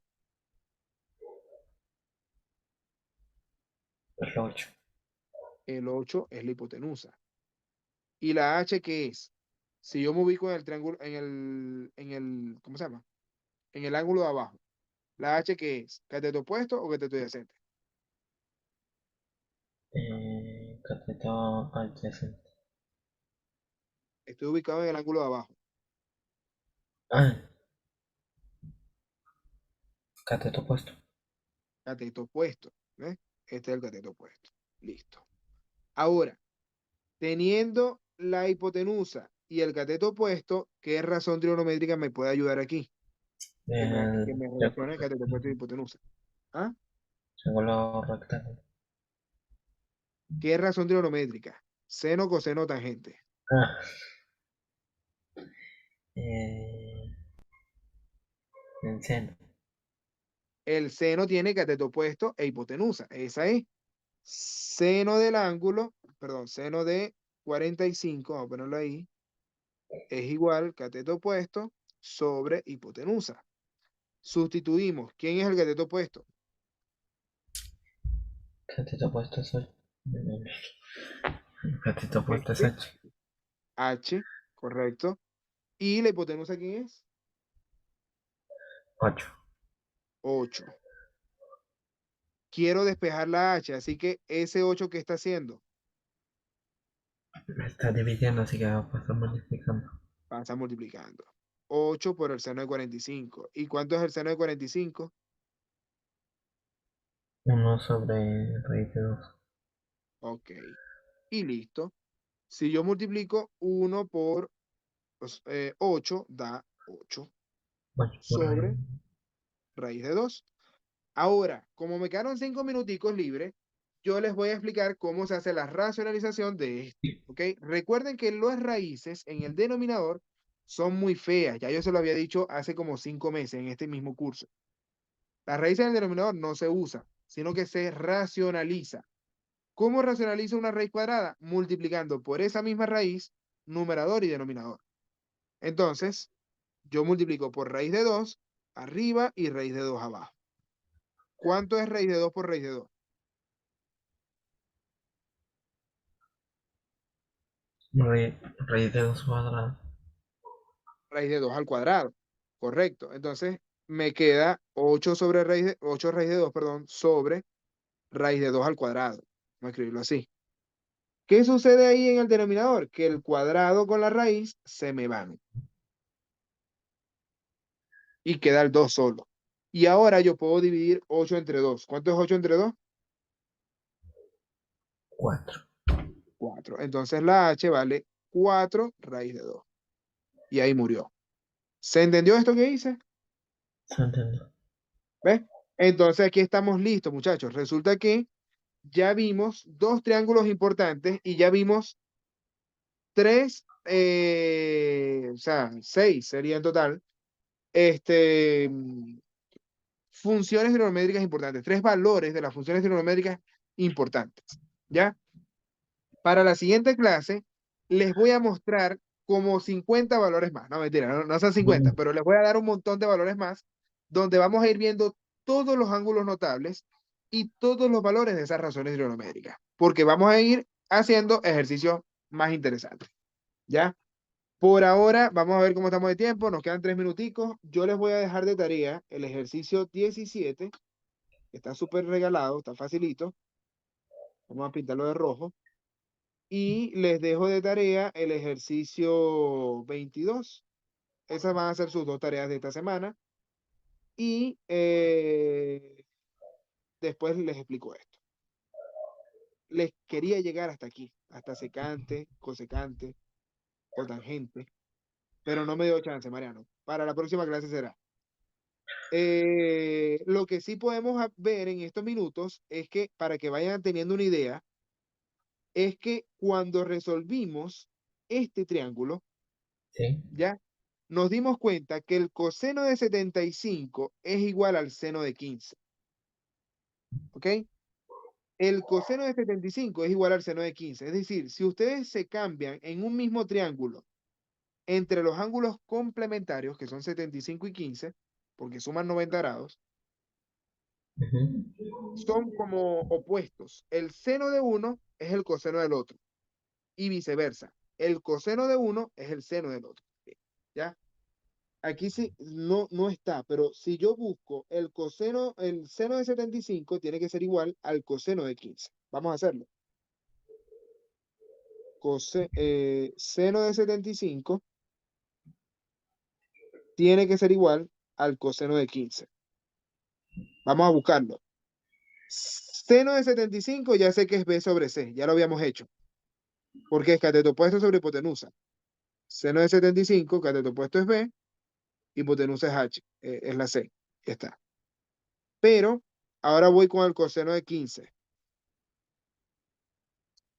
el 8. El 8 es la hipotenusa. ¿Y la H qué es? Si yo me ubico en el triángulo, ¿cómo se llama? En el ángulo de abajo. ¿La H qué es? ¿Cateto opuesto o cateto adyacente? Cateto adyacente. Estoy ubicado en el ángulo de abajo. Ah, cateto opuesto. Cateto opuesto. ¿Ves? Este es el cateto opuesto. Listo. Ahora, teniendo la hipotenusa y el cateto opuesto, ¿qué razón trigonométrica me puede ayudar aquí? Que me relacione el cateto opuesto y hipotenusa. ¿Ah? Triángulo rectángulo. ¿Qué razón trigonométrica? Seno, coseno, tangente. Ah, eh, el seno. El seno tiene cateto opuesto e hipotenusa. Esa es. Seno del ángulo, perdón, seno de 45, vamos a ponerlo ahí, es igual cateto opuesto sobre hipotenusa. Sustituimos. ¿Quién es el cateto opuesto? Cateto opuesto es 8. Cateto opuesto es Este, 8. H, correcto. ¿Y la hipotenusa quién es? 8. 8. Quiero despejar la H, así que ese 8 ¿qué está haciendo? Está dividiendo, así que va a pasar multiplicando. Pasa multiplicando. 8 por el seno de 45. ¿Y cuánto es el seno de 45? 1 sobre raíz de 2. Ok. Y listo. Si yo multiplico 1 por 8, da 8 8 por raíz. sobre raíz de 2. Ahora, como me quedaron 5 minuticos libres, yo les voy a explicar cómo se hace la racionalización de esto. ¿Ok? Recuerden que las raíces en el denominador son muy feas. Ya yo se lo había dicho hace como 5 meses en este mismo curso. La raíz en el denominador no se usa, sino que se racionaliza. ¿Cómo racionaliza una raíz cuadrada? Multiplicando por esa misma raíz numerador y denominador. Entonces, yo multiplico por raíz de 2 arriba y raíz de 2 abajo. ¿Cuánto es raíz de 2 por raíz de 2? Raíz de 2 cuadrado. Raíz de 2 al cuadrado. Correcto. Entonces, me queda 8 sobre raíz de 2, perdón, sobre raíz de 2 al cuadrado. Vamos a escribirlo así. ¿Qué sucede ahí en el denominador? Que el cuadrado con la raíz se me van y queda el 2 solo. Y ahora yo puedo dividir 8 entre 2. ¿Cuánto es 8 entre 2? 4. 4. Entonces la h vale 4 raíz de 2. Y ahí murió. ¿Se entendió esto que hice? Se entendió. ¿Ves? Entonces aquí estamos listos, muchachos. Resulta que ya vimos dos triángulos importantes y ya vimos tres, o sea, seis sería en total, este, funciones trigonométricas importantes, tres valores de las funciones trigonométricas importantes. ¿Ya? Para la siguiente clase les voy a mostrar como 50 valores más. No, mentira, no son 50, pero les voy a dar un montón de valores más, donde vamos a ir viendo todos los ángulos notables y todos los valores de esas razones trigonométricas, porque vamos a ir haciendo ejercicios más interesantes. ¿Ya? Por ahora, vamos a ver cómo estamos de tiempo. Nos quedan 3 minuticos. Yo les voy a dejar de tarea el ejercicio 17, que está súper regalado, está facilito. Vamos a pintarlo de rojo. Y les dejo de tarea el ejercicio 22. Esas van a ser sus 2 tareas de esta semana. Y después les explico esto. Les quería llegar hasta aquí, hasta secante, cosecante, cotangente, pero no me dio chance, Mariano. Para la próxima clase será. Lo que sí podemos ver en estos minutos es que, para que vayan teniendo una idea, es que cuando resolvimos este triángulo, Sí. ¿ya? Nos dimos cuenta que el coseno de 75 es igual al seno de 15. ¿Ok? El coseno de 75 es igual al seno de 15. Es decir, si ustedes se cambian en un mismo triángulo entre los ángulos complementarios, que son 75 y 15, porque suman 90 grados, Ujú. son como opuestos. El seno de uno es el coseno del otro y viceversa. El coseno de uno es el seno del otro. ¿Ya? Aquí sí no está, pero si yo busco el seno de 75 tiene que ser igual al coseno de 15. Vamos a hacerlo. Seno de 75 tiene que ser igual al coseno de 15. Vamos a buscarlo. Seno de 75 ya sé que es B sobre C, ya lo habíamos hecho, porque es cateto opuesto sobre hipotenusa. Seno de 75, cateto opuesto es B, hipotenusa es H, es la C, ya está. Pero ahora voy con el coseno de 15.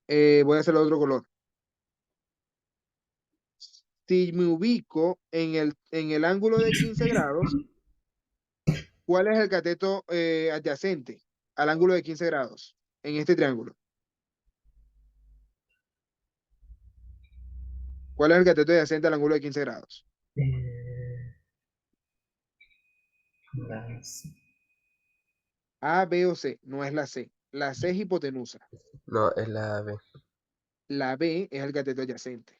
Voy a hacer el otro color. Si me ubico en el ángulo de 15 grados, ¿cuál es el cateto adyacente al ángulo de 15 grados en este triángulo? ¿Cuál es el cateto adyacente al ángulo de 15 grados? Eh, las- A, B o C, no es la C. La C es hipotenusa. No, es la B. La B es el cateto adyacente.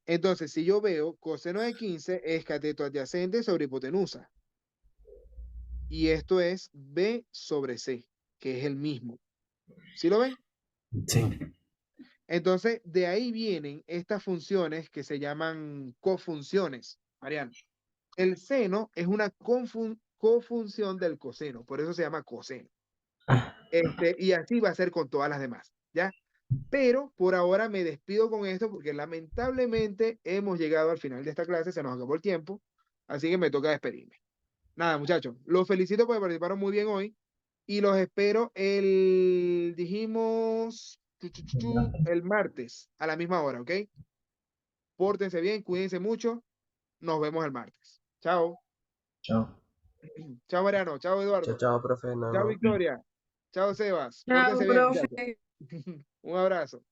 Entonces, si yo veo coseno de 15 es cateto adyacente sobre hipotenusa. Y esto es B sobre C, que es el mismo. ¿Sí lo ven? Sí. Entonces, de ahí vienen estas funciones que se llaman cofunciones, Mariano. El seno es una cofunción del coseno, por eso se llama coseno. Ah, Y así va a ser con todas las demás, ¿ya? Pero por ahora me despido con esto porque lamentablemente hemos llegado al final de esta clase, se nos acabó el tiempo, así que me toca despedirme. Nada, muchachos, los felicito porque participaron muy bien hoy y los espero dijimos, el martes a la misma hora, ¿ok? Pórtense bien, cuídense mucho, nos vemos el martes. Chao. chao. Chao Mariano, chao Chao, Eduardo, chao, profe, nos chao vemos. Victoria, chao Sebas, Chao, pórtense bien, muchachos. profe. Un abrazo.